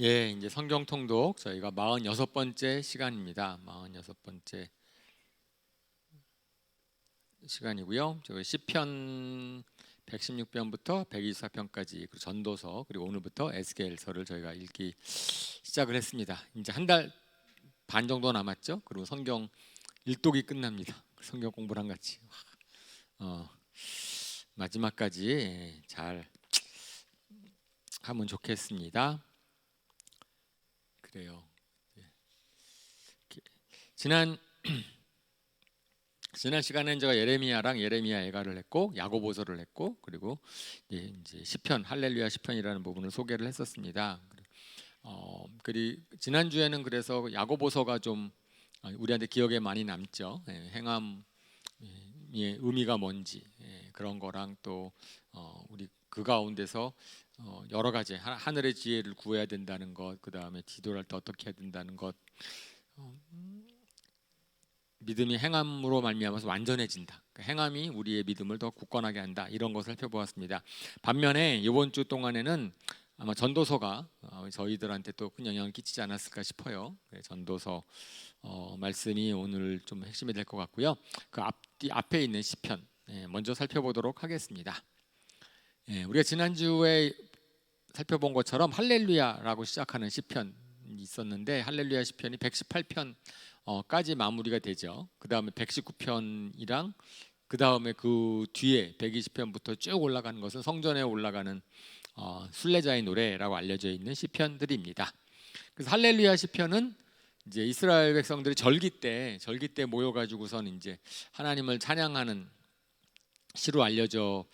예, 이제 성경 통독 저희가 46번째 시간입니다. 46번째 시간이고요. 저 시편 116편부터 124편까지 그리고 전도서 그리고 오늘부터 에스겔서를 저희가 읽기 시작을 했습니다. 이제 한 달 반 정도 남았죠. 그리고 성경 일독이 끝납니다. 성경 공부랑 같이 마지막까지 잘 하면 좋겠습니다. 그래요. 지난 시간에는 제가 예레미야랑 예레미야 애가를 했고 야고보서를 했고 그리고 이제 시편 할렐루야 시편이라는 부분을 소개를 했었습니다. 그리고 지난 주에는 그래서 야고보서가 좀 우리한테 기억에 많이 남죠. 행함의 의미가 뭔지 그런 거랑 또 우리 그 가운데서 여러 가지 하늘의 지혜를 구해야 된다는 것, 그 다음에 기도할 때 어떻게 해야 된다는 것. 믿음이 행함으로 말미암아서 완전해진다. 행함이 우리의 믿음을 더 굳건하게 한다. 이런 것을 살펴보았습니다. 반면에 이번 주 동안에는 아마 전도서가 저희들한테 또 큰 영향을 끼치지 않았을까 싶어요. 전도서 말씀이 오늘 좀 핵심이 될 것 같고요. 그 앞에 있는 시편 먼저 살펴보도록 하겠습니다. 우리가 지난주에 살펴본 것처럼 할렐루야라고 시작하는 시편이 있었는데 할렐루야 시편이 118편 까지 마무리가 되죠. 그 다음에 119편이랑 그 다음에 그 뒤에 120편부터 쭉 올라가는 것은 성전에 올라가는 순례자의 노래라고 알려져 있는 시편들입니다. 그래서 할렐루야 시편은 이제 이스라엘 백성들이 절기 때 모여가지고선 이제 하나님을 찬양하는 시로 알려져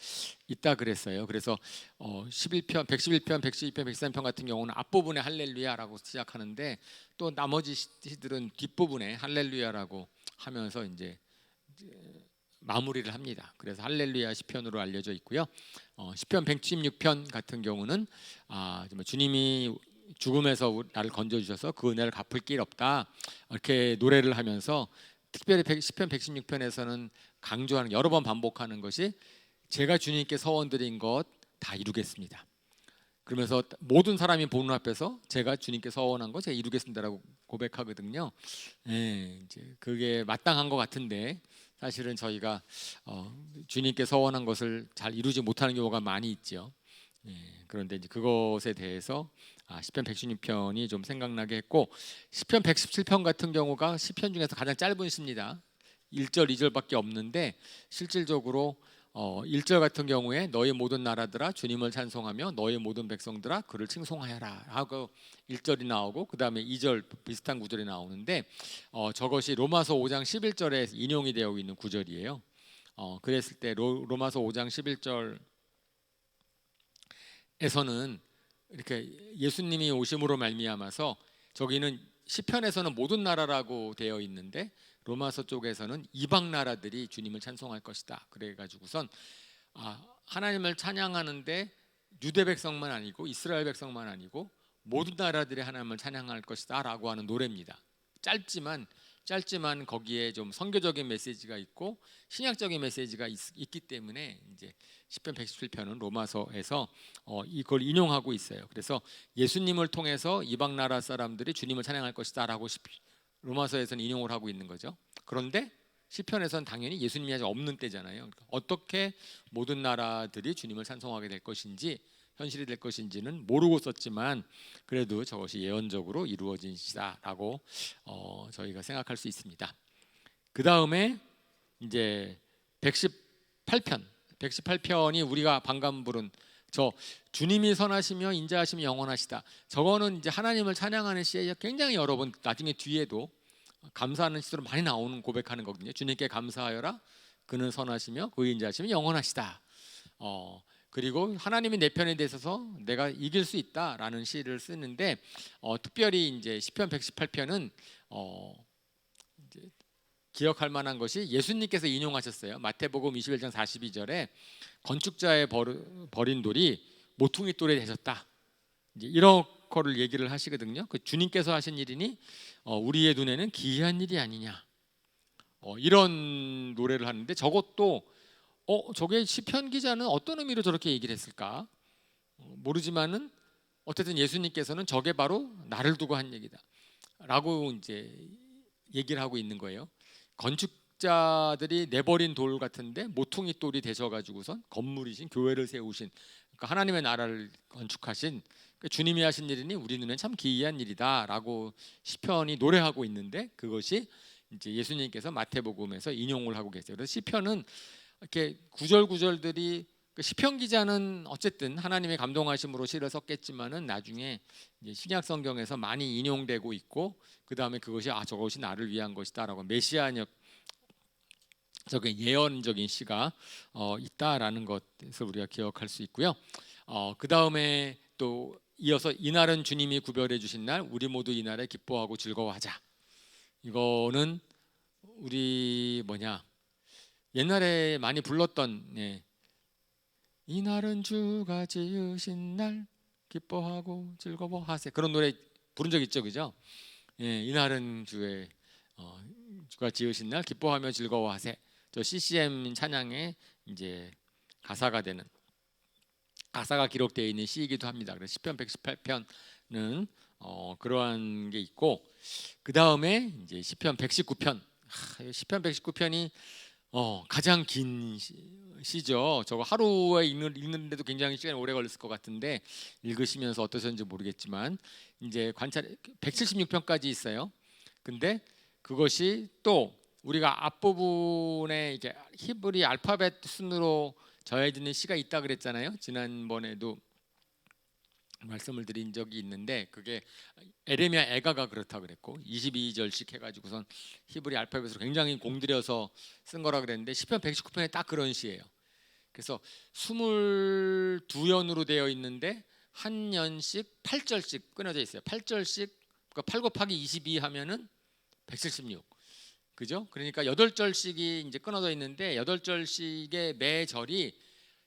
있다 그랬어요. 그래서 11편, 111편, 112편, 113편 같은 경우는 앞부분에 할렐루야라고 시작하는데 또 나머지 시들은 뒷부분에 할렐루야라고 하면서 이제 마무리를 합니다. 그래서 할렐루야 시편으로 알려져 있고요. 시편 116편 같은 경우는 주님이 죽음에서 나를 건져주셔서 그 은혜를 갚을 길 없다 이렇게 노래를 하면서 특별히 시편 116편에서는 강조하는 여러 번 반복하는 것이 제가 주님께 서원드린 것 다 이루겠습니다. 그러면서 모든 사람이 보는 앞에서 제가 주님께 서원한 거 제가 이루겠습니다라고 고백하거든요. 이제 그게 마땅한 것 같은데 사실은 저희가 주님께 서원한 것을 잘 이루지 못하는 경우가 많이 있죠. 그런데 이제 그것에 대해서 시편 116편이 좀 생각나게 했고 시편 117편 같은 경우가 시편 중에서 가장 짧은 시입니다. 1절, 2절밖에 없는데 실질적으로 1절 같은 경우에 너희 모든 나라들아 주님을 찬송하며 너희 모든 백성들아 그를 칭송하여라 하고 1절이 나오고 그 다음에 2절 비슷한 구절이 나오는데 저것이 로마서 5장 11절에 인용이 되어 있는 구절이에요. 그랬을 때 로마서 5장 11절에서는 이렇게 예수님이 오심으로 말미암아서 저기는 시편에서는 모든 나라라고 되어 있는데 로마서 쪽에서는 이방 나라들이 주님을 찬송할 것이다. 그래가지고선 하나님을 찬양하는데 유대 백성만 아니고 이스라엘 백성만 아니고 모든 나라들이 하나님을 찬양할 것이다라고 하는 노래입니다. 짧지만 거기에 좀 선교적인 메시지가 있고 신약적인 메시지가 있기 때문에 이제 시편 117편은 로마서에서 이걸 인용하고 있어요. 그래서 예수님을 통해서 이방 나라 사람들이 주님을 찬양할 것이다라고 로마서에서는 인용을 하고 있는 거죠. 그런데 시편에서는 당연히 예수님이 아직 없는 때잖아요. 어떻게 모든 나라들이 주님을 찬송하게 될 것인지 현실이 될 것인지는 모르고 썼지만 그래도 저것이 예언적으로 이루어진 시다라고 저희가 생각할 수 있습니다. 그 다음에 이제 118편이 우리가 방금 부른 저 주님이 선하시며 인자하시며 영원하시다. 저거는 이제 하나님을 찬양하는 시에 굉장히 여러 번 나중에 뒤에도 감사하는 시로 많이 나오는 고백하는 거거든요. 주님께 감사하여라. 그는 선하시며 그 인자하시며 영원하시다. 그리고 하나님이 내 편에 대해서 내가 이길 수 있다라는 시를 쓰는데 특별히 이제 시편 118편은 이제 기억할 만한 것이 예수님께서 인용하셨어요. 마태복음 21장 42절에 건축자의 버린 돌이 모퉁이 돌이 되셨다. 이제 이런 거를 얘기를 하시거든요. 그 주님께서 하신 일이니 우리의 눈에는 기이한 일이 아니냐. 이런 노래를 하는데 저것도 저게 시편 기자는 어떤 의미로 저렇게 얘기를 했을까 모르지만은 어쨌든 예수님께서는 저게 바로 나를 두고 한 얘기다라고 이제 얘기를 하고 있는 거예요. 건축자들이 내버린 돌 같은데 모퉁이 돌이 되셔가지고선 건물이신 교회를 세우신, 그러니까 하나님의 나라를 건축하신 주님이 하신 일이니 우리 눈엔 참 기이한 일이다라고 시편이 노래하고 있는데, 그것이 이제 예수님께서 마태복음에서 인용을 하고 계세요. 그래서 시편은 이렇게 구절구절들이, 시편 기자는 어쨌든 하나님의 감동하심으로 시를 썼겠지만은 나중에 이제 신약 성경에서 많이 인용되고 있고, 그 다음에 그것이 저것이 나를 위한 것이다라고 메시아적 적인 예언적인 시가 있다라는 것을 우리가 기억할 수 있고요. 그 다음에 또 이어서 이날은 주님이 구별해 주신 날, 우리 모두 이날에 기뻐하고 즐거워하자. 이거는 우리 옛날에 많이 불렀던, 이날은 주가 지으신 날 기뻐하고 즐거워하세, 그런 노래 부른 적 있죠, 그죠? 이날은 주가 지으신 날 기뻐하며 즐거워하세. 저 CCM 찬양의 이제 가사가 기록되어 있는 시이기도 합니다. 그래서 시편 118편은 그러한 게 있고, 그 다음에 이제 시편 119편. 시편 119편이 가장 긴 시죠. 저거 하루에 읽는데도 굉장히 시간이 오래 걸렸을 것 같은데, 읽으시면서 어떠셨는지 모르겠지만 이제 176편까지 있어요. 근데 그것이 또 우리가 앞부분에 이제 히브리 알파벳 순으로 저해지는 시가 있다 그랬잖아요. 지난번에도 말씀을 드린 적이 있는데, 그게 에레미야 애가가 그렇다 그랬고 22절씩 해가지고선 히브리 알파벳으로 굉장히 공들여서 쓴 거라 그랬는데, 시편 119편에 딱 그런 시예요. 그래서 22연으로 되어 있는데 한 연씩 8절씩 끊어져 있어요. 8절씩, 그러니까 8 곱하기 22 하면은 176. 그죠? 그러니까 8절씩이 이제 끊어져 있는데 8절씩의 매 절이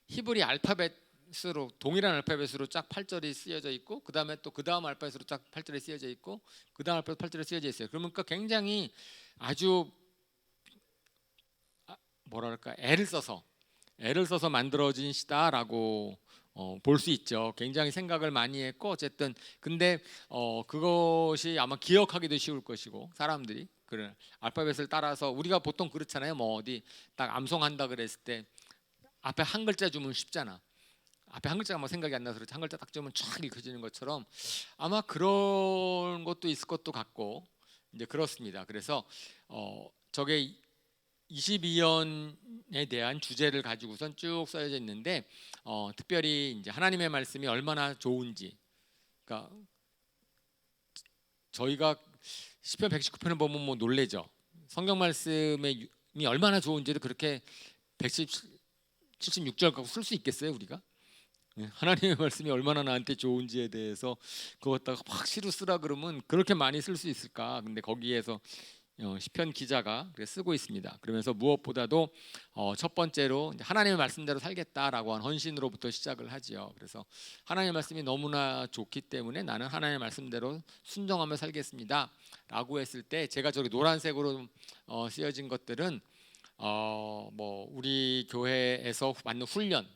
히브리 알파벳으로, 동일한 알파벳으로 쫙 8절이 쓰여져 있고, 그 다음에 또 그 다음 알파벳으로 쫙 8절이 쓰여져 있고, 그 다음 알파벳 8절이 쓰여져 있어요. 그러니까 굉장히 아주 애를 써서 만들어진 시다라고 볼 수 있죠. 굉장히 생각을 많이 했고, 어쨌든 근데 그것이 아마 기억하기도 쉬울 것이고, 사람들이 그래 알파벳을 따라서, 우리가 보통 그렇잖아요. 뭐 어디 딱 암송한다 그랬을 때 앞에 한 글자 주면 쉽잖아. 앞에 한 글자가 생각이 안 나서 그렇지, 한 글자 딱 주면 쫙 읽혀지는 것처럼 아마 그런 것도 있을 것도 같고, 이제 그렇습니다. 그래서 저게 22년에 대한 주제를 가지고선 쭉 써져 있는데, 특별히 이제 하나님의 말씀이 얼마나 좋은지, 그러니까 저희가 시편 119편을 보면 뭐 놀래죠. 성경 말씀이 얼마나 좋은지를 그렇게 176절 갖고 쓸 수 있겠어요, 우리가? 하나님의 말씀이 얼마나 나한테 좋은지에 대해서 그것다가 막 시로 쓰라 그러면 그렇게 많이 쓸 수 있을까? 근데 거기에서 시편 기자가 쓰고 있습니다. 그러면서 무엇보다도 첫 번째로 하나님의 말씀대로 살겠다라고 한 헌신으로부터 시작을 하지요. 그래서 하나님의 말씀이 너무나 좋기 때문에 나는 하나님의 말씀대로 순종하며 살겠습니다라고 했을 때, 제가 저기 노란색으로 쓰여진 것들은 뭐 우리 교회에서 받는 훈련,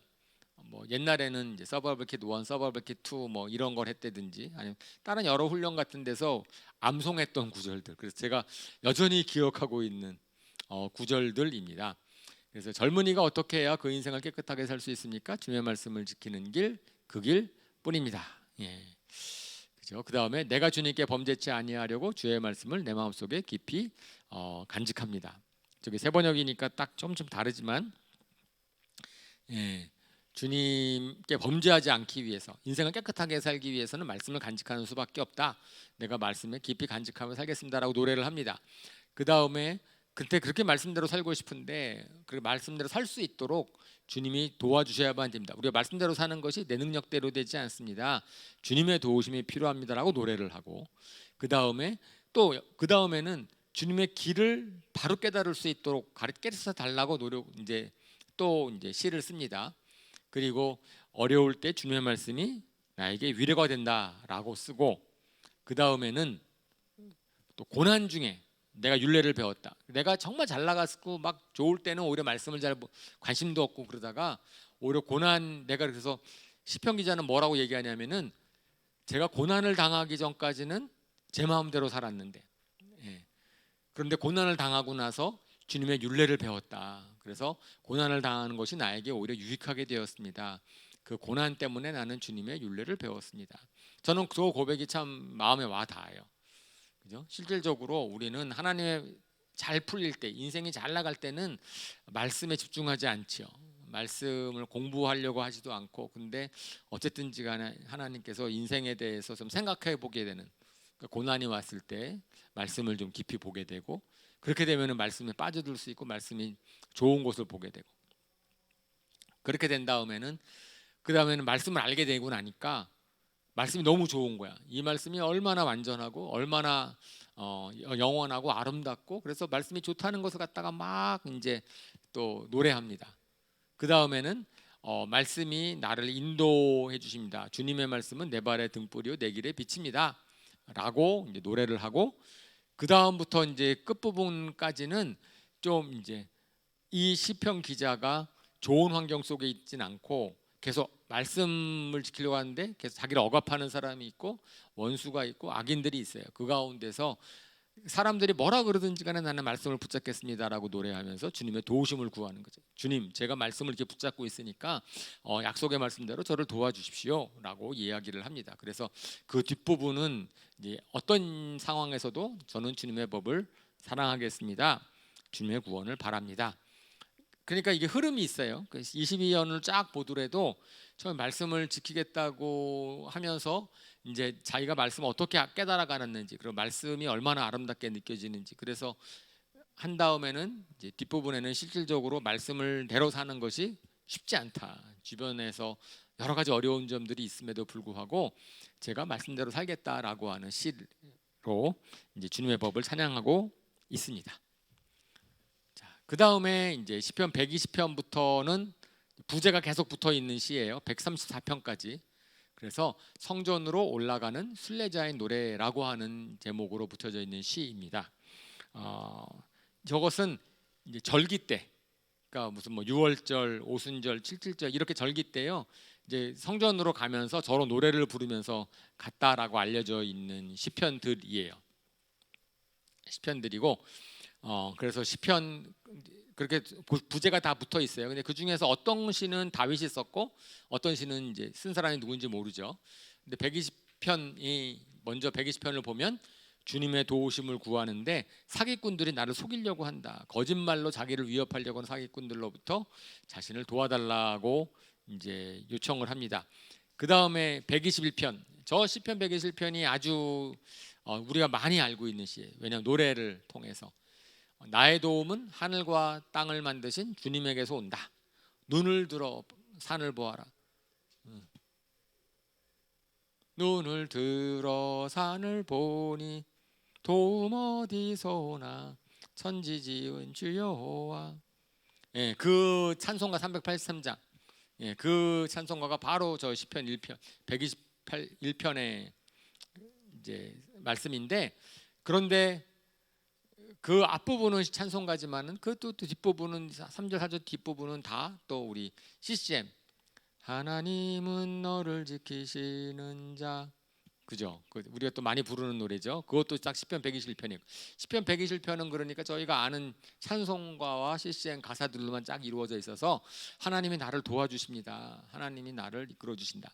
뭐 옛날에는 이제 서바이벌 킷 1, 서바이벌 킷 2 뭐 이런 걸 했다든지, 아니면 다른 여러 훈련 같은 데서 암송했던 구절들, 그래서 제가 여전히 기억하고 있는 구절들입니다. 그래서 젊은이가 어떻게 해야 그 인생을 깨끗하게 살 수 있습니까? 주님의 말씀을 지키는 길, 그 길뿐입니다. 그죠? 그 다음에 내가 주님께 범죄치 아니하려고 주의 말씀을 내 마음속에 깊이 간직합니다. 저기 세 번역이니까 딱 좀 다르지만, 주님께 범죄하지 않기 위해서, 인생을 깨끗하게 살기 위해서는 말씀을 간직하는 수밖에 없다. 내가 말씀에 깊이 간직하며 살겠습니다라고 노래를 합니다. 그 다음에 그때 그렇게 말씀대로 살고 싶은데 그 말씀대로 살 수 있도록 주님이 도와주셔야만 됩니다. 우리가 말씀대로 사는 것이 내 능력대로 되지 않습니다. 주님의 도우심이 필요합니다라고 노래를 하고, 그 다음에는 주님의 길을 바로 깨달을 수 있도록 가르쳐 달라고 이제 시를 씁니다. 그리고 어려울 때 주님의 말씀이 나에게 위로가 된다라고 쓰고, 그 다음에는 또 고난 중에 내가 율례를 배웠다. 내가 정말 잘 나갔고 막 좋을 때는 오히려 말씀을 잘 관심도 없고 그러다가 오히려 고난, 내가 그래서 시편 기자는 뭐라고 얘기하냐면은 제가 고난을 당하기 전까지는 제 마음대로 살았는데, 예. 그런데 고난을 당하고 나서 주님의 율례를 배웠다. 그래서 고난을 당하는 것이 나에게 오히려 유익하게 되었습니다. 그 고난 때문에 나는 주님의 율례를 배웠습니다. 저는 그 고백이 참 마음에 와 닿아요. 그죠? 실질적으로 우리는 하나님의 잘 풀릴 때, 인생이 잘 나갈 때는 말씀에 집중하지 않지요. 말씀을 공부하려고 하지도 않고, 근데 어쨌든지 간에 하나님께서 인생에 대해서 좀 생각해 보게 되는, 그러니까 고난이 왔을 때 말씀을 좀 깊이 보게 되고, 그렇게 되면은 말씀에 빠져들 수 있고, 말씀이 좋은 곳을 보게 되고, 그렇게 된 다음에는 그 다음에는 말씀을 알게 되고 나니까 말씀이 너무 좋은 거야. 이 말씀이 얼마나 완전하고 얼마나 영원하고 아름답고, 그래서 말씀이 좋다는 것을 갖다가 막 이제 또 노래합니다. 그 다음에는 말씀이 나를 인도해 주십니다. 주님의 말씀은 내 발의 등불이요 내 길의 빛입니다. 라고 이제 노래를 하고, 그 다음부터 이제 끝 부분까지는 좀 이제 이 시편 기자가 좋은 환경 속에 있진 않고 계속 말씀을 지키려고 하는데 계속 자기를 억압하는 사람이 있고 원수가 있고 악인들이 있어요. 그 가운데서 사람들이 뭐라 그러든지 간에 나는 말씀을 붙잡겠습니다라고 노래하면서 주님의 도우심을 구하는 거죠. 주님, 제가 말씀을 이렇게 붙잡고 있으니까 약속의 말씀대로 저를 도와주십시오라고 이야기를 합니다. 그래서 그 뒷부분은 이제 어떤 상황에서도 저는 주님의 법을 사랑하겠습니다. 주님의 구원을 바랍니다. 그러니까 이게 흐름이 있어요. 22년을 쫙 보더라도 처음 말씀을 지키겠다고 하면서 이제 자기가 말씀을 어떻게 깨달아가는지, 그리고 말씀이 얼마나 아름답게 느껴지는지, 그래서 한 다음에는 이제 뒷부분에는 실질적으로 말씀을 대로 사는 것이 쉽지 않다. 주변에서 여러 가지 어려운 점들이 있음에도 불구하고 제가 말씀대로 살겠다라고 하는 시로 이제 주님의 법을 찬양하고 있습니다. 그 다음에 이제 시편 120편부터는 부제가 계속 붙어 있는 시예요. 134편까지. 그래서 성전으로 올라가는 순례자의 노래라고 하는 제목으로 붙여져 있는 시입니다. 저것은 이제 절기 때, 그러니까 무슨 뭐 6월절, 오순절, 칠칠절 이렇게 절기 때요. 이제 성전으로 가면서 저런 노래를 부르면서 갔다라고 알려져 있는 시편들이에요. 시편들이고. 그래서 시편 그렇게 부제가 다 붙어 있어요. 근데 그 중에서 어떤 시는 다윗이 썼고 어떤 시는 이제 쓴 사람이 누군지 모르죠. 근데 120편이 먼저 120편을 보면 주님의 도우심을 구하는데 사기꾼들이 나를 속이려고 한다. 거짓말로 자기를 위협하려고 하는 사기꾼들로부터 자신을 도와달라고 이제 요청을 합니다. 그 다음에 121편, 저 시편 121편이 아주 우리가 많이 알고 있는 시예요. 왜냐하면 노래를 통해서 나의 도움은 하늘과 땅을 만드신 주님에게서 온다. 눈을 들어 산을 보아라. 눈을 들어 산을 보니 도움 어디서 오나 천지 지은 주 여호와. 예, 그 찬송가 383장. 예, 그 찬송가가 바로 저 시편 1편 128편의 이제 말씀인데, 그런데 그 앞부분은 찬송가지만은 그 또 뒷부분은 3절 4절 뒷부분은 다 또 우리 CCM 하나님은 너를 지키시는 자, 그죠? 우리가 또 많이 부르는 노래죠. 그것도 딱 시편 121편이에요. 시편 121편은 그러니까 저희가 아는 찬송가와 CCM 가사들로만 쫙 이루어져 있어서 하나님이 나를 도와주십니다. 하나님이 나를 이끌어 주신다.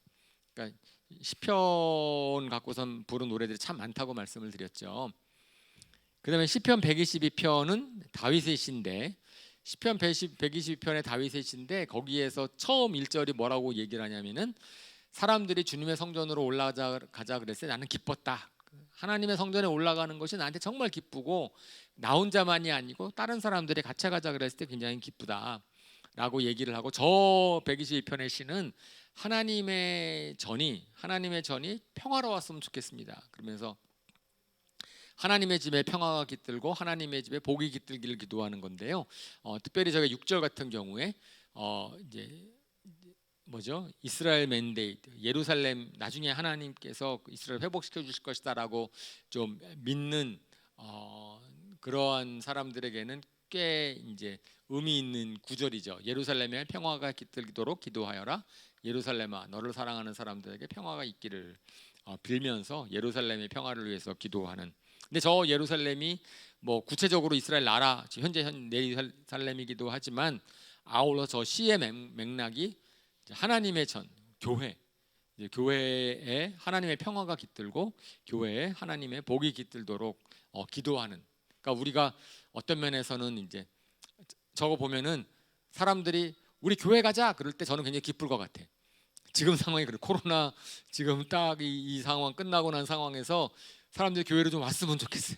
그러니까 시편 갖고선 부른 노래들이 참 많다고 말씀을 드렸죠. 그 다음에 시편 122편은 다윗의 시인데, 시편 122편의 다윗의 시인데 거기에서 처음 1절이 뭐라고 얘기를 하냐면은 사람들이 주님의 성전으로 올라가자 그랬을 때 나는 기뻤다. 하나님의 성전에 올라가는 것이 나한테 정말 기쁘고 나 혼자만이 아니고 다른 사람들이 같이 가자 그랬을 때 굉장히 기쁘다 라고 얘기를 하고, 저 122편의 시는 하나님의 전이 평화로웠으면 좋겠습니다. 그러면서 하나님의 집에 평화가 깃들고 하나님의 집에 복이 깃들기를 기도하는 건데요. 특별히 저희가 6절 같은 경우에 이제 뭐죠? 이스라엘 맨데이트, 예루살렘 나중에 하나님께서 이스라엘 회복시켜 주실 것이다라고 좀 믿는 그러한 사람들에게는 꽤 이제 의미 있는 구절이죠. 예루살렘에 평화가 깃들도록 기도하여라. 예루살렘아, 너를 사랑하는 사람들에게 평화가 있기를 빌면서 예루살렘의 평화를 위해서 기도하는. 근데 저 예루살렘이 뭐 구체적으로 이스라엘 나라 현재 예루살렘이기도 하지만 아울러 저 시의 맥락이 하나님의 전 교회, 교회에 하나님의 평화가 깃들고 교회에 하나님의 복이 깃들도록 기도하는. 그러니까 우리가 어떤 면에서는 이제 저거 보면은 사람들이 우리 교회 가자 그럴 때 저는 굉장히 기쁠 것 같아. 지금 상황이 그래. 코로나 지금 딱 이 상황 끝나고 난 상황에서 사람들이 교회로 좀 왔으면 좋겠어요.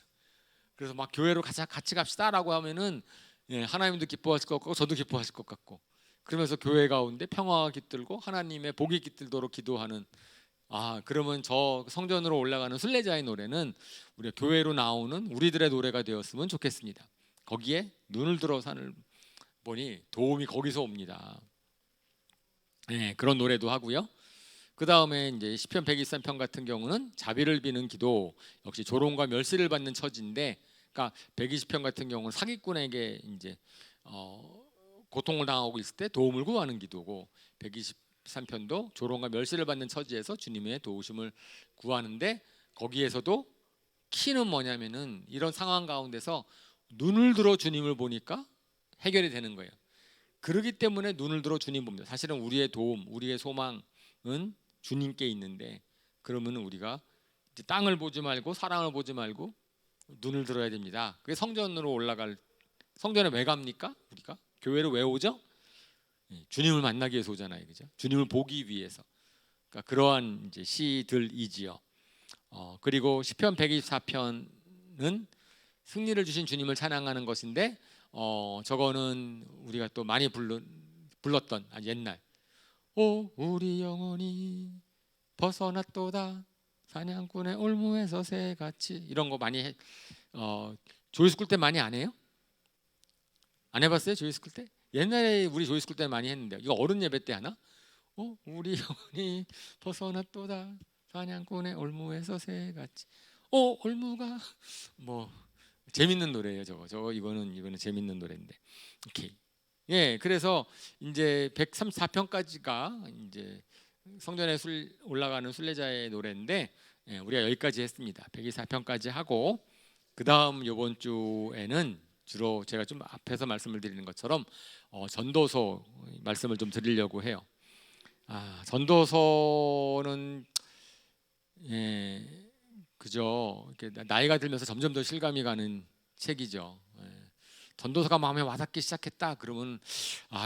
그래서 막 교회로 가자, 같이 갑시다라고 하면은 하나님도 기뻐하실 것 같고 저도 기뻐하실 것 같고, 그러면서 교회 가운데 평화가 깃들고 하나님의 복이 깃들도록 기도하는. 그러면 저 성전으로 올라가는 순례자의 노래는 우리가 교회로 나오는 우리들의 노래가 되었으면 좋겠습니다. 거기에 눈을 들어 산을 보니 도움이 거기서 옵니다. 그런 노래도 하고요. 그 다음에 이제 시편 123편 같은 경우는 자비를 비는 기도, 역시 조롱과 멸시를 받는 처지인데, 그러니까 120편 같은 경우는 사기꾼에게 이제 고통을 당하고 있을 때 도움을 구하는 기도고, 123편도 조롱과 멸시를 받는 처지에서 주님의 도우심을 구하는데, 거기에서도 키는 뭐냐면은 이런 상황 가운데서 눈을 들어 주님을 보니까 해결이 되는 거예요. 그렇기 때문에 눈을 들어 주님 봅니다. 사실은 우리의 도움, 우리의 소망은 주님께 있는데, 그러면 우리가 이제 땅을 보지 말고 사랑을 보지 말고 눈을 들어야 됩니다. 그게 성전으로 성전에 왜 갑니까? 우리가 교회를 왜 오죠? 주님을 만나기 위해서 오잖아요, 그죠? 주님을 보기 위해서. 그러니까 그러한 이제 시들이지요. 그리고 시편 124편은 승리를 주신 주님을 찬양하는 것인데, 저거는 우리가 또 많이 불렀던 옛날 우리 영혼이 벗어났도다 사냥꾼의 올무에서 새같이, 이런 거 많이 조이스쿨 때 많이 안 해요? 안 해봤어요? 조이스쿨 때? 옛날에 우리 조이스쿨 때 많이 했는데, 이거 어른 예배 때 하나? 우리 영혼이 벗어났도다 사냥꾼의 올무에서 새같이. 올무가 뭐 재밌는 노래예요. 저거 이거는 재밌는 노래인데. 오케이. 그래서 이제 134편까지가 이제 성전에 올라가는 순례자의 노래인데, 우리가 여기까지 했습니다. 124편까지 하고, 그 다음 이번 주에는 주로 제가 좀 앞에서 말씀을 드리는 것처럼 전도서 말씀을 좀 드리려고 해요. 전도서는 그죠. 이렇게 나이가 들면서 점점 더 실감이 가는 책이죠. 전도서가 마음에 와닿기 시작했다 그러면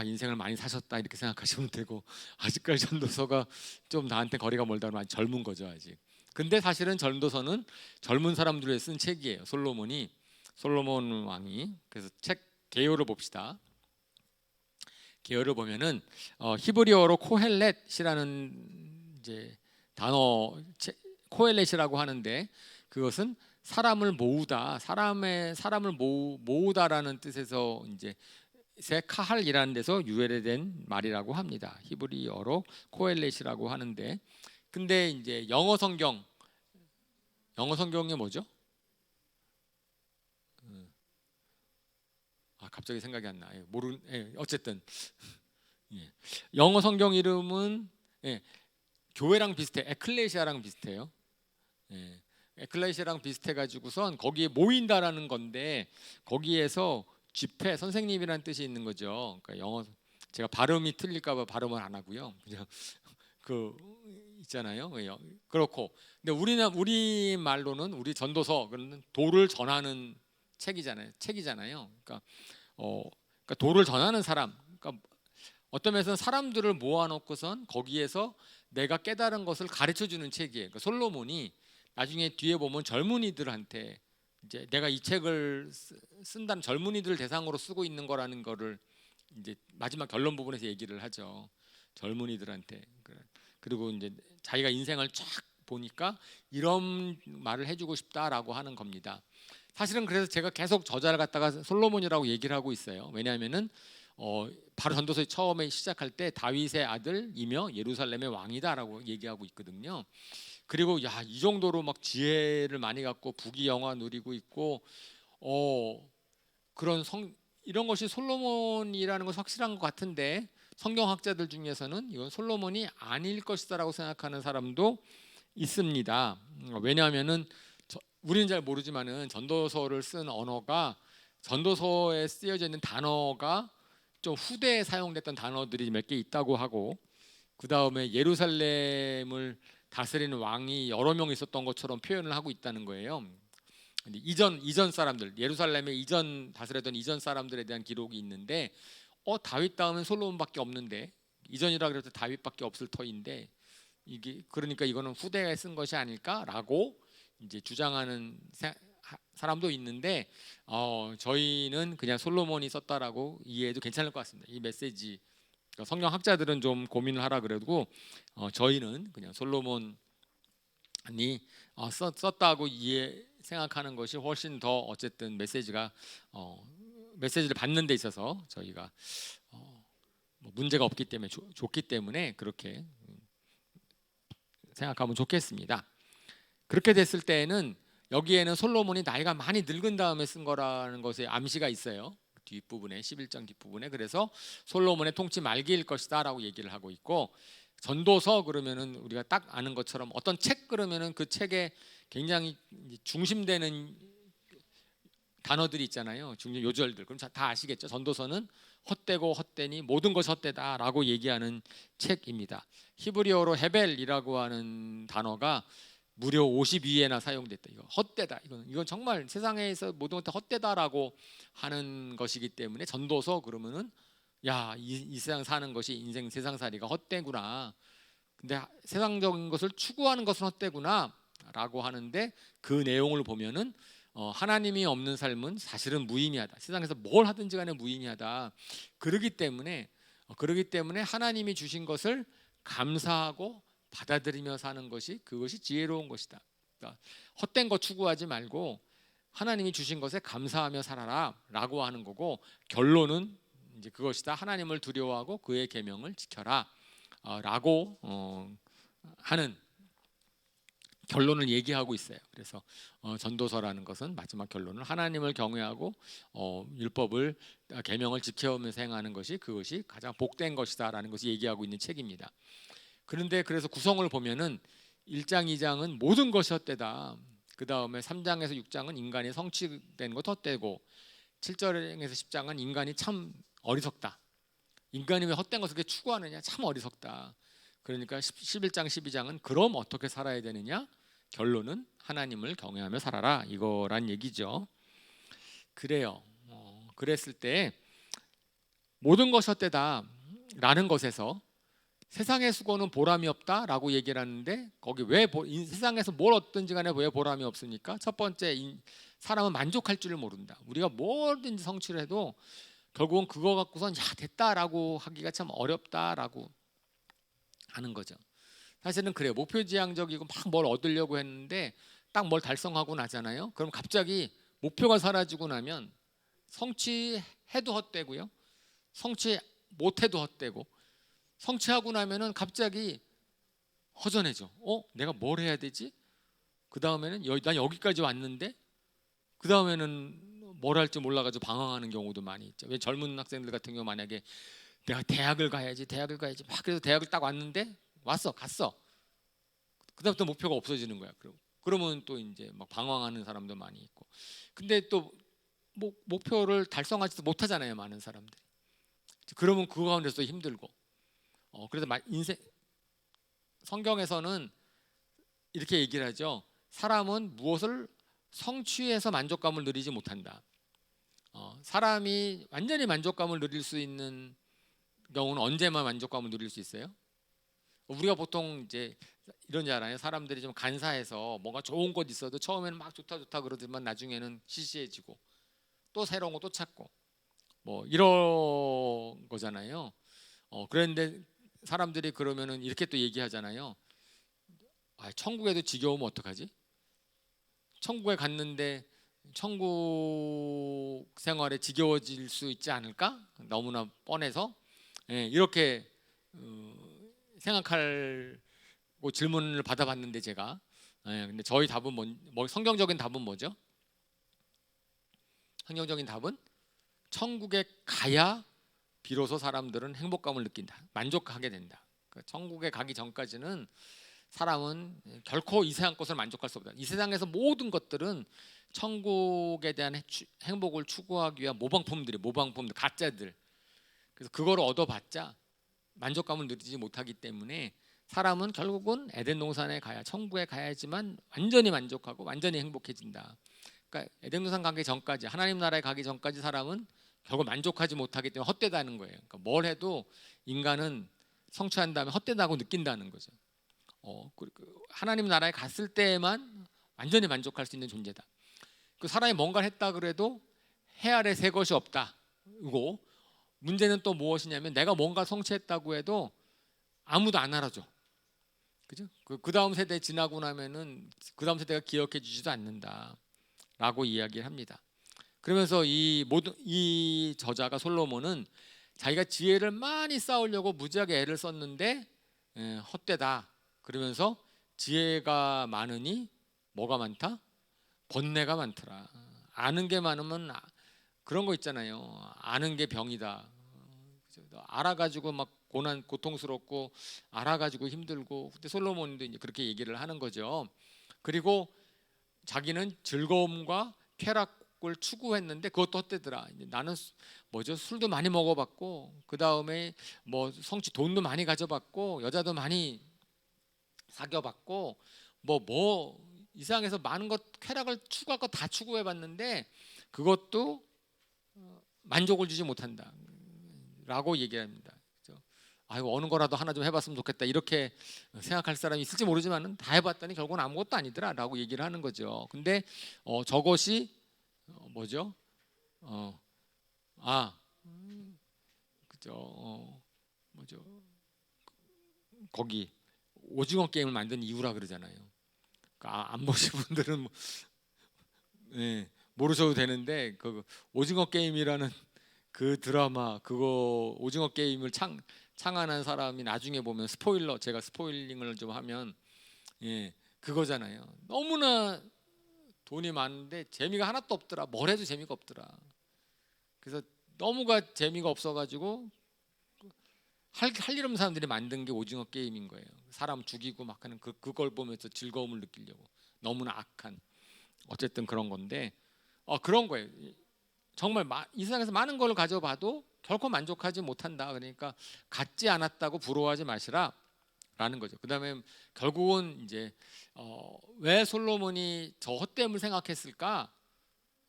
인생을 많이 사셨다 이렇게 생각하시면 되고, 아직까지 전도서가 좀 나한테 거리가 멀다 그러면 아직 젊은 거죠, 아직. 근데 사실은 전도서는 젊은 사람들이 쓴 책이에요. 솔로몬 왕이. 그래서 책 개요를 봅시다. 개요를 보면은 히브리어로 코헬렛이라는 이제 단어, 코헬렛이라고 하는데, 그것은 사람을 모으다, 사람을 모으다라는 뜻에서 이제 세카할이라는 데서 유래된 말이라고 합니다. 히브리어로 코헬렛이라고 하는데, 근데 이제 영어 성경이 뭐죠? 갑자기 생각이 안 나. 어쨌든 영어 성경 이름은 교회랑 비슷해. 에클레시아랑 비슷해요. 에클레시아랑 비슷해가지고선 거기에 모인다라는 건데, 거기에서 집회, 선생님이라는 뜻이 있는 거죠. 그러니까 영어 제가 발음이 틀릴까봐 발음을 안 하고요. 그냥 그 있잖아요. 그렇고, 근데 우리 말로는 우리 전도서 그는 도를 전하는 책이잖아요. 그러니까 도를 전하는 사람. 그러니까 어떤 면에서는 사람들을 모아놓고선 거기에서 내가 깨달은 것을 가르쳐주는 책이에요. 그러니까 솔로몬이 나중에 뒤에 보면 젊은이들한테 이제 내가 이 책을 쓴다는 젊은이들 대상으로 쓰고 있는 거라는 거를 이제 마지막 결론 부분에서 얘기를 하죠. 젊은이들한테. 그리고 이제 자기가 인생을 쫙 보니까 이런 말을 해주고 싶다라고 하는 겁니다. 사실은 그래서 제가 계속 저자를 갖다가 솔로몬이라고 얘기를 하고 있어요. 왜냐하면은 바로 전도서 처음에 시작할 때 다윗의 아들이며 예루살렘의 왕이다라고 얘기하고 있거든요. 그리고 이 정도로 막 지혜를 많이 갖고 부귀영화 누리고 있고 이런 것이 솔로몬이라는 것이 확실한 것 같은데, 성경학자들 중에서는 이건 솔로몬이 아닐 것이다라고 생각하는 사람도 있습니다. 왜냐하면은 우리는 잘 모르지만은 전도서를 쓴 언어가 전도서에 쓰여져 있는 단어가 좀 후대에 사용됐던 단어들이 몇 개 있다고 하고, 그 다음에 예루살렘을 다스리는 왕이 여러 명 있었던 것처럼 표현을 하고 있다는 거예요. 근데 이전 사람들, 예루살렘에 이전 다스렸던 이전 사람들에 대한 기록이 있는데, 다윗 다음엔 솔로몬밖에 없는데, 이전이라 그래도 다윗밖에 없을 터인데, 이게 그러니까 이거는 후대에 쓴 것이 아닐까라고 이제 주장하는 사람도 있는데, 저희는 그냥 솔로몬이 썼다라고 이해해도 괜찮을 것 같습니다. 이 메시지, 성경 학자들은 좀 고민을 하라 그래도 저희는 그냥 솔로몬이 썼다고 생각하는 것이 훨씬 더 어쨌든 메시지를 받는 데 있어서 저희가 뭐 문제가 없기 때문에 좋기 때문에 그렇게 생각하면 좋겠습니다. 그렇게 됐을 때에는 여기에는 솔로몬이 나이가 많이 늙은 다음에 쓴 거라는 것에 암시가 있어요. 뒷부분에 11장 뒷부분에. 그래서 솔로몬의 통치 말기일 것이다 라고 얘기를 하고 있고, 전도서 그러면은 우리가 딱 아는 것처럼 어떤 책 그러면은 그 책에 굉장히 중심되는 단어들이 있잖아요. 중심 요절들. 그럼 다 아시겠죠? 전도서는 헛되고 헛되니 모든 것이 헛되다라고 얘기하는 책입니다. 히브리어로 헤벨이라고 하는 단어가 무려 52회나 사용됐다. 이거 헛되다. 이건 정말 세상에서 모든 것 다 헛되다라고 하는 것이기 때문에 전도서 그러면은 이 세상 사는 것이 인생 세상살이가 헛되구나. 근데 세상적인 것을 추구하는 것은 헛되구나라고 하는데, 그 내용을 보면은 하나님이 없는 삶은 사실은 무의미하다. 세상에서 뭘 하든지 간에 무의미하다. 그러기 때문에 하나님이 주신 것을 감사하고 받아들이며 사는 것이, 그것이 지혜로운 것이다. 그러니까 헛된 거 추구하지 말고 하나님이 주신 것에 감사하며 살아라라고 하는 거고, 결론은 이제 그것이다. 하나님을 두려워하고 그의 계명을 지켜라라고 하는 결론을 얘기하고 있어요. 그래서 전도서라는 것은 마지막 결론은 하나님을 경외하고 율법을 계명을 지켜오면서 행하는 것이, 그것이 가장 복된 것이다라는 것을 얘기하고 있는 책입니다. 그런데 그래서 구성을 보면은 1장 2장은 모든 것이 헛되다. 그 다음에 3장에서 6장은 인간이 성취된 것 헛되고, 7장에서 10장은 인간이 참 어리석다. 인간이 왜 헛된 것을 그렇게 추구하느냐, 참 어리석다. 그러니까 11장 12장은 그럼 어떻게 살아야 되느냐, 결론은 하나님을 경외하며 살아라, 이거란 얘기죠. 그래요. 그랬을 때 모든 것이 헛되다라는 것에서 세상의 수고는 보람이 없다라고 얘기를 하는데, 거기 왜 세상에서 뭘 얻든지 간에 왜 보람이 없습니까? 첫 번째, 사람은 만족할 줄을 모른다. 우리가 뭐든지 성취를 해도 결국은 그거 갖고선 됐다라고 하기가 참 어렵다라고 하는 거죠. 사실은 그래요. 목표지향적이고 막 뭘 얻으려고 했는데 딱 뭘 달성하고 나잖아요. 그럼 갑자기 목표가 사라지고 나면 성취해도 헛되고요, 성취 못해도 헛되고, 성취하고 나면은 갑자기 허전해져. 내가 뭘 해야 되지? 그 다음에는 난 여기까지 왔는데 그 다음에는 뭘 할지 몰라가지고 방황하는 경우도 많이 있죠. 왜 젊은 학생들 같은 경우 만약에 내가 대학을 가야지 막 그래서 대학을 딱 왔는데 갔어. 그다음부터 목표가 없어지는 거야. 그러면 또 이제 막 방황하는 사람도 많이 있고. 근데 또 목표를 달성하지도 못하잖아요, 많은 사람들이. 그러면 그거 가운데서 힘들고. 그래서 성경에서는 이렇게 얘기를 하죠. 사람은 무엇을 성취해서 만족감을 누리지 못한다. 사람이 완전히 만족감을 누릴 수 있는 경우는 언제만 만족감을 누릴 수 있어요? 우리가 보통 이제 이런 줄 알아요. 사람들이 좀 간사해서 뭔가 좋은 것 있어도 처음에는 막 좋다 그러지만 나중에는 시시해지고 또 새로운 거 또 찾고 뭐 이런 거잖아요. 그런데 사람들이 그러면은 이렇게 또 얘기하잖아요. 천국에도 지겨우면 어떡하지? 천국에 갔는데 천국 생활에 지겨워질 수 있지 않을까? 너무나 뻔해서 이렇게 생각하고 질문을 받아봤는데 제가 근데 저희 답은 성경적인 답은 뭐죠? 성경적인 답은 천국에 가야 비로소 사람들은 행복감을 느낀다, 만족하게 된다. 천국에 가기 전까지는 사람은 결코 이 세상 것을 만족할 수 없다. 이 세상에서 모든 것들은 천국에 대한 행복을 추구하기 위한 모방품들, 가짜들. 그래서 그걸 얻어봤자 만족감을 누리지 못하기 때문에 사람은 결국은 에덴 동산에 가야, 천국에 가야지만 완전히 만족하고 완전히 행복해진다. 그러니까 에덴 동산 가기 전까지, 하나님 나라에 가기 전까지 사람은 결국 만족하지 못하기 때문에 헛되다는 거예요. 그러니까 뭘 해도 인간은 성취한 다음에 헛되다고 느낀다는 거죠. 하나님 나라에 갔을 때에만 완전히 만족할 수 있는 존재다. 그 사람이 뭔가를 했다 그래도 해 아래 새 것이 없다. 이거 문제는 또 무엇이냐면 내가 뭔가 성취했다고 해도 아무도 안 알아줘. 그죠? 그 다음 세대 지나고 나면은 그 다음 세대가 기억해 주지도 않는다라고 이야기를 합니다. 그러면서 이 저자가 솔로몬은 자기가 지혜를 많이 쌓으려고 무지하게 애를 썼는데 헛되다. 그러면서 지혜가 많으니 뭐가 많다? 번뇌가 많더라. 아는 게 많으면 그런 거 있잖아요. 아는 게 병이다. 알아가지고 막 고통스럽고 알아가지고 힘들고. 그때 솔로몬도 이제 그렇게 얘기를 하는 거죠. 그리고 자기는 즐거움과 쾌락을 추구했는데 그것도 헛되더라. 나는 술도 많이 먹어봤고 그 다음에 뭐 돈도 많이 가져봤고 여자도 많이 사귀어봤고 이 세상에서 많은 것 쾌락을 추구할 거 다 추구해봤는데 그것도 만족을 주지 못한다라고 얘기합니다. 아이고 어느 거라도 하나 좀 해봤으면 좋겠다 이렇게 생각할 사람이 있을지 모르지만은 다 해봤더니 결국은 아무것도 아니더라라고 얘기를 하는 거죠. 근데 저것이 뭐죠? 그죠? 뭐죠? 거기 오징어 게임을 만든 이유라 그러잖아요. 그러니까 안 보신 분들은 모르셔도 되는데 그 오징어 게임이라는 그 드라마 그거 오징어 게임을 창안한 사람이 나중에 보면 제가 스포일링을 좀 하면 그거잖아요. 너무나 돈이 많은데 재미가 하나도 없더라. 뭘 해도 재미가 없더라. 그래서 너무가 재미가 없어가지고 할 일 없는 사람들이 만든 게 오징어 게임인 거예요. 사람 죽이고 막 하는 그걸 보면서 즐거움을 느끼려고. 너무나 악한 어쨌든 그런 건데 그런 거예요. 정말 이 세상에서 많은 걸 가져봐도 결코 만족하지 못한다. 그러니까 갖지 않았다고 부러워하지 마시라 라는 거죠. 그 다음에 결국은 이제 왜 솔로몬이 저 헛됨을 생각했을까?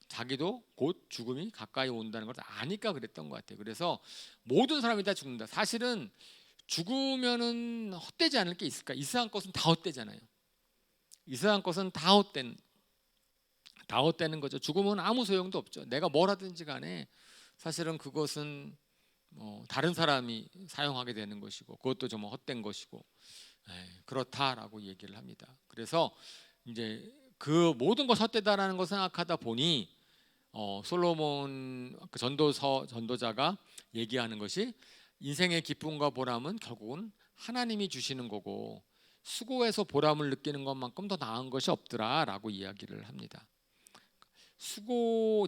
자기도 곧 죽음이 가까이 온다는 걸 아니까 그랬던 것 같아요. 그래서 모든 사람이 다 죽는다. 사실은 죽으면은 헛되지 않을 게 있을까? 이 세상 것은 다 헛되잖아요. 이 세상 것은 다 헛되는 거죠. 죽으면 아무 소용도 없죠. 내가 뭘 하든지 간에 사실은 그것은 다른 사람이 사용하게 되는 것이고 그것도 좀 헛된 것이고 그렇다라고 얘기를 합니다. 그래서 이제 그 모든 것 헛되다라는 걸 생각하다 보니 솔로몬 그 전도자가 얘기하는 것이 인생의 기쁨과 보람은 결국은 하나님이 주시는 거고 수고해서 보람을 느끼는 것만큼 더 나은 것이 없더라라고 이야기를 합니다.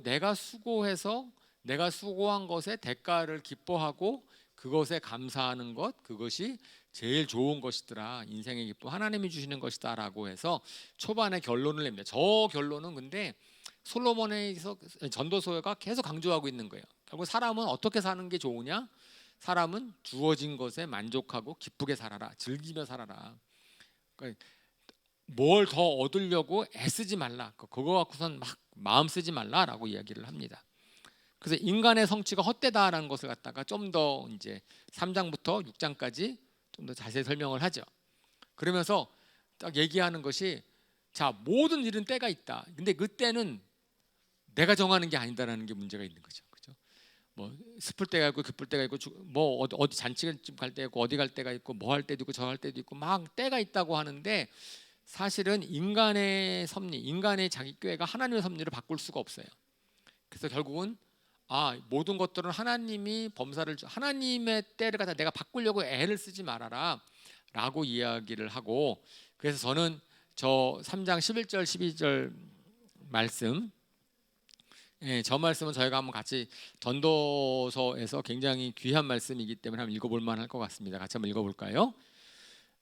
내가 수고해서 내가 수고한 것의 대가를 기뻐하고 그것에 감사하는 것, 그것이 제일 좋은 것이더라. 인생의 기쁨 하나님이 주시는 것이다라고 해서 초반에 결론을 냅니다. 저 결론은 근데 솔로몬에서 전도서가 계속 강조하고 있는 거예요. 결국 사람은 어떻게 사는 게 좋으냐? 사람은 주어진 것에 만족하고 기쁘게 살아라. 즐기며 살아라. 그러니까 뭘 더 얻으려고 애쓰지 말라. 그거 갖고선 막 마음 쓰지 말라라고 이야기를 합니다. 그래서 인간의 성취가 헛되다라는 것을 갖다가 좀 더 이제 3장부터 6장까지 좀 더 자세히 설명을 하죠. 그러면서 딱 얘기하는 것이 자, 모든 일은 때가 있다. 근데 그 때는 내가 정하는 게 아니다라는 게 문제가 있는 거죠. 그죠? 뭐 슬플 때가 있고 기쁠 때가 있고 뭐 어디 잔치집 갈 때 있고 어디 갈 때가 있고 뭐 할 때도 있고 저 할 때도 있고 막 때가 있다고 하는데 사실은 인간의 섭리, 인간의 자기 꾀가 하나님의 섭리를 바꿀 수가 없어요. 그래서 결국은 모든 것들은 하나님이 하나님의 때를 갖다 내가 바꾸려고 애를 쓰지 말아라 라고 이야기를 하고 그래서 저는 저 3장 11절 12절 말씀 저 말씀은 저희가 한번 같이 전도서에서 굉장히 귀한 말씀이기 때문에 한번 읽어볼 만할 것 같습니다. 같이 한번 읽어볼까요?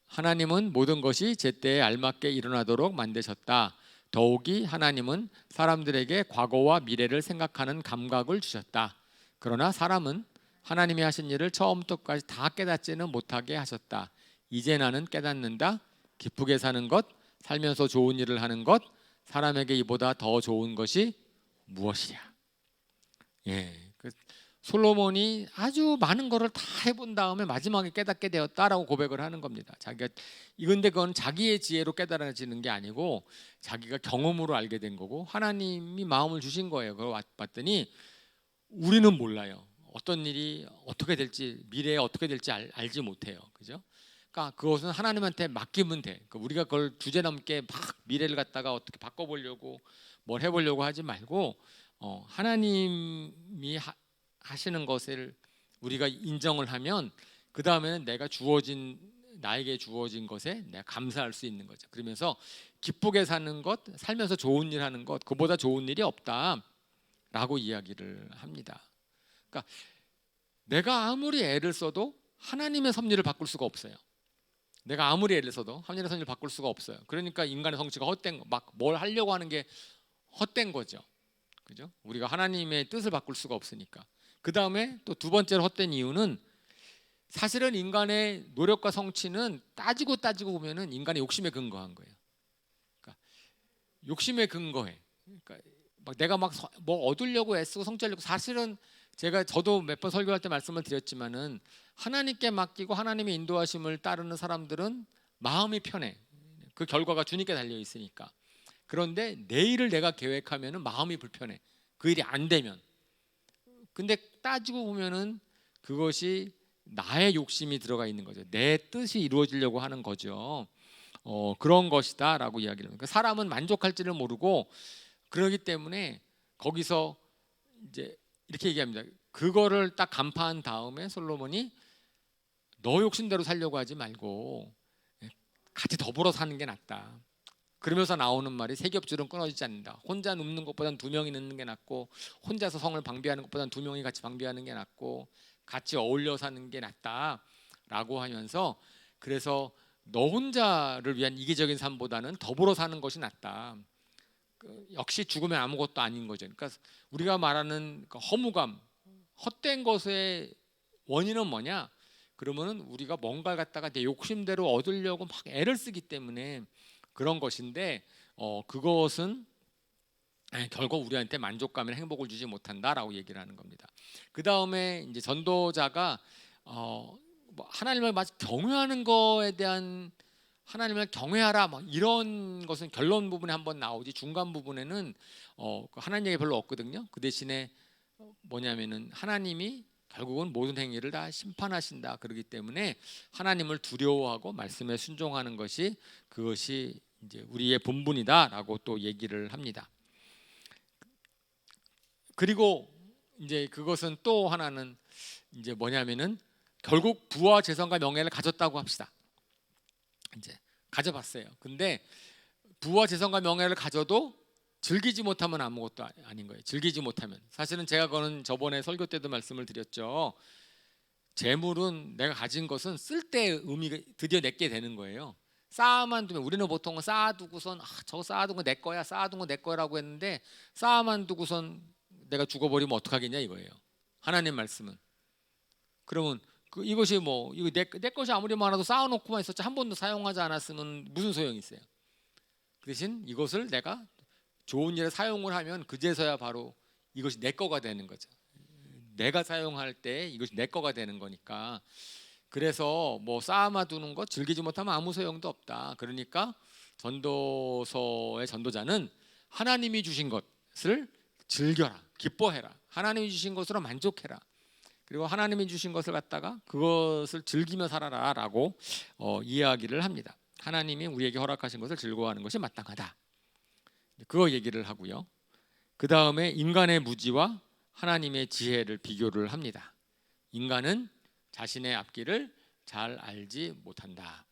하나님은 모든 것이 제때에 알맞게 일어나도록 만드셨다. 더욱이 하나님은 사람들에게 과거와 미래를 생각하는 감각을 주셨다. 그러나 사람은 하나님이 하신 일을 처음부터 끝까지 다 깨닫지는 못하게 하셨다. 이제 나는 깨닫는다. 기쁘게 사는 것, 살면서 좋은 일을 하는 것, 사람에게 이보다 더 좋은 것이 무엇이야? 예, 솔로몬이 아주 많은 것을 다 해본 다음에 마지막에 깨닫게 되었다라고 고백을 하는 겁니다. 자기가 이건데 그건 자기의 지혜로 깨달아지는 게 아니고 자기가 경험으로 알게 된 거고 하나님이 마음을 주신 거예요. 그걸 봤더니 우리는 몰라요. 어떤 일이 어떻게 될지 미래에 어떻게 될지 알지 못해요. 그죠? 그러니까 그것은 하나님한테 맡기면 돼. 그러니까 우리가 그걸 주제넘게 막 미래를 갖다가 어떻게 바꿔보려고 뭘 해보려고 하지 말고 하나님이 하시는 것을 우리가 인정을 하면 그 다음에는 나에게 주어진 것에 내가 감사할 수 있는 거죠. 그러면서 기쁘게 사는 것, 살면서 좋은 일 하는 것, 그보다 좋은 일이 없다라고 이야기를 합니다. 그러니까 내가 아무리 애를 써도 하나님의 섭리를 바꿀 수가 없어요. 내가 아무리 애를 써도 하나님의 섭리를 바꿀 수가 없어요. 그러니까 인간의 성취가 헛된 막 뭘 하려고 하는 게 헛된 거죠. 그죠? 우리가 하나님의 뜻을 바꿀 수가 없으니까. 그 다음에 또 두 번째로 헛된 이유는 사실은 인간의 노력과 성취는 따지고 보면은 인간의 욕심에 근거한 거예요. 그러니까 욕심에 근거해. 그러니까 막 내가 막 뭐 얻으려고 애쓰고 성취하려고 사실은 저도 몇 번 설교할 때 말씀을 드렸지만은 하나님께 맡기고 하나님의 인도하심을 따르는 사람들은 마음이 편해. 그 결과가 주님께 달려 있으니까. 그런데 내일을 내가 계획하면은 마음이 불편해. 그 일이 안 되면. 근데 따지고 보면은 그것이 나의 욕심이 들어가 있는 거죠. 내 뜻이 이루어지려고 하는 거죠. 그런 것이다라고 이야기를 합니다. 사람은 만족할지를 모르고 그러기 때문에 거기서 이제 이렇게 얘기합니다. 그거를 딱 간파한 다음에 솔로몬이 너 욕심대로 살려고 하지 말고 같이 더불어 사는 게 낫다. 그러면서 나오는 말이 세 겹줄은 끊어지지 않는다. 혼자 눕는 것보다는 두 명이 눕는 게 낫고 혼자서 성을 방비하는 것보다는 두 명이 같이 방비하는 게 낫고 같이 어울려 사는 게 낫다라고 하면서 그래서 너 혼자를 위한 이기적인 삶보다는 더불어 사는 것이 낫다. 역시 죽으면 아무것도 아닌 거죠. 그러니까 우리가 말하는 허무감, 헛된 것의 원인은 뭐냐? 그러면은 우리가 뭔가를 갖다가 내 욕심대로 얻으려고 막 애를 쓰기 때문에 그런 것인데 그것은 결국 우리한테 만족감이나 행복을 주지 못한다라고 얘기를 하는 겁니다. 그 다음에 이제 전도자가 뭐 하나님을 마치 경외하는 거에 대한 하나님을 경외하라 뭐 이런 것은 결론 부분에 한번 나오지 중간 부분에는 하나님 얘기 별로 없거든요. 그 대신에 뭐냐면은 하나님이 결국은 모든 행위를 다 심판하신다. 그렇기 때문에 하나님을 두려워하고 말씀에 순종하는 그것이 이제 우리의 본분이다라고 또 얘기를 합니다. 그리고 이제 그것은 또 하나는 이제 뭐냐면은 결국 부와 재산과 명예를 가졌다고 합시다. 이제 가져봤어요. 근데 부와 재산과 명예를 가져도 즐기지 못하면 아무것도 아닌 거예요. 즐기지 못하면 사실은 제가 그거는 저번에 설교 때도 말씀을 드렸죠. 재물은 내가 가진 것은 쓸 때 의미가 드디어 내게 되는 거예요. 쌓아만 두면 우리는 보통 쌓아두고선 저거 쌓아둔 거 내 거야, 쌓아둔 거 내 거라고 했는데 쌓아만 두고선 내가 죽어버리면 어떡하겠냐 이거예요. 하나님 말씀은 그러면 이것이 뭐 이거 내 것이 아무리 많아도 쌓아놓고만 있었지 한 번도 사용하지 않았으면 무슨 소용이 있어요. 그 대신 이것을 내가 좋은 일에 사용을 하면 그제서야 바로 이것이 내 거가 되는 거죠. 내가 사용할 때 이것이 내 거가 되는 거니까. 그래서 뭐 쌓아두는 것 즐기지 못하면 아무 소용도 없다. 그러니까 전도서의 전도자는 하나님이 주신 것을 즐겨라, 기뻐해라. 하나님이 주신 것으로 만족해라. 그리고 하나님이 주신 것을 갖다가 그것을 즐기며 살아라라고 이야기를 합니다. 하나님이 우리에게 허락하신 것을 즐거워하는 것이 마땅하다. 그거 얘기를 하고요. 그 다음에 인간의 무지와 하나님의 지혜를 비교를 합니다. 인간은 자신의 앞길을 잘 알지 못한다.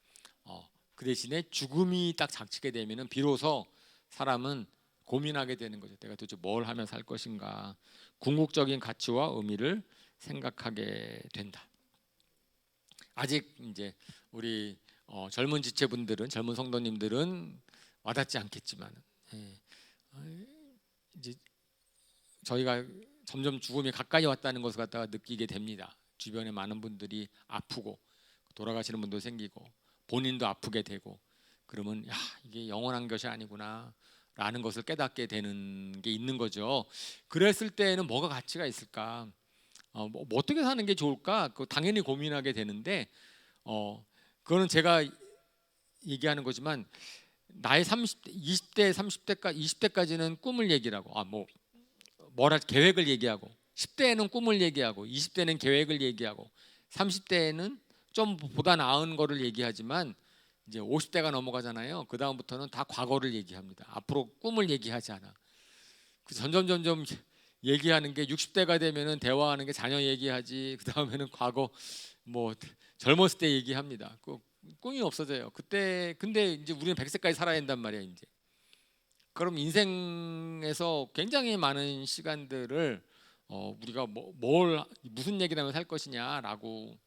그 대신에 죽음이 딱 닥치게 되면은 비로소 사람은 고민하게 되는 거죠. 내가 도대체 뭘 하면 살 것인가. 궁극적인 가치와 의미를 생각하게 된다. 아직 이제 우리 젊은 지체분들은, 젊은 성도님들은 와닿지 않겠지만, 예, 이제 저희가 점점 죽음이 가까이 왔다는 것을 갖다가 느끼게 됩니다. 주변에 많은 분들이 아프고 돌아가시는 분도 생기고 본인도 아프게 되고, 그러면 야, 이게 영원한 것이 아니구나 라는 것을 깨닫게 되는 게 있는 거죠. 그랬을 때는 뭐가 가치가 있을까? 뭐 어떻게 사는 게 좋을까? 당연히 고민하게 되는데, 그거는 제가 얘기하는 거지만, 나의 30대, 20대, 30대까지, 20대까지는 꿈을 얘기하고, 뭐라 계획을 얘기하고, 10대에는 꿈을 얘기하고, 20대는 계획을 얘기하고, 30대에는 좀 보다 나은 거를 얘기하지만, 이제 50대가 넘어가잖아요. 그 다음부터는 다 과거를 얘기합니다. 앞으로 꿈을 얘기하지 않아. 점점 얘기하는 게, 60대가 되면은 대화하는 게 자녀 얘기하지, 그 다음에는 과거, 뭐 젊었을 때 얘기합니다. 꿈이 없어져요. 그때 근데 이제 우리는 100세까지 살아야 된단 말이야 이제. 그럼 인생에서 굉장히 많은 시간들을 우리가 무슨 얘기를 하면 살 것이냐라고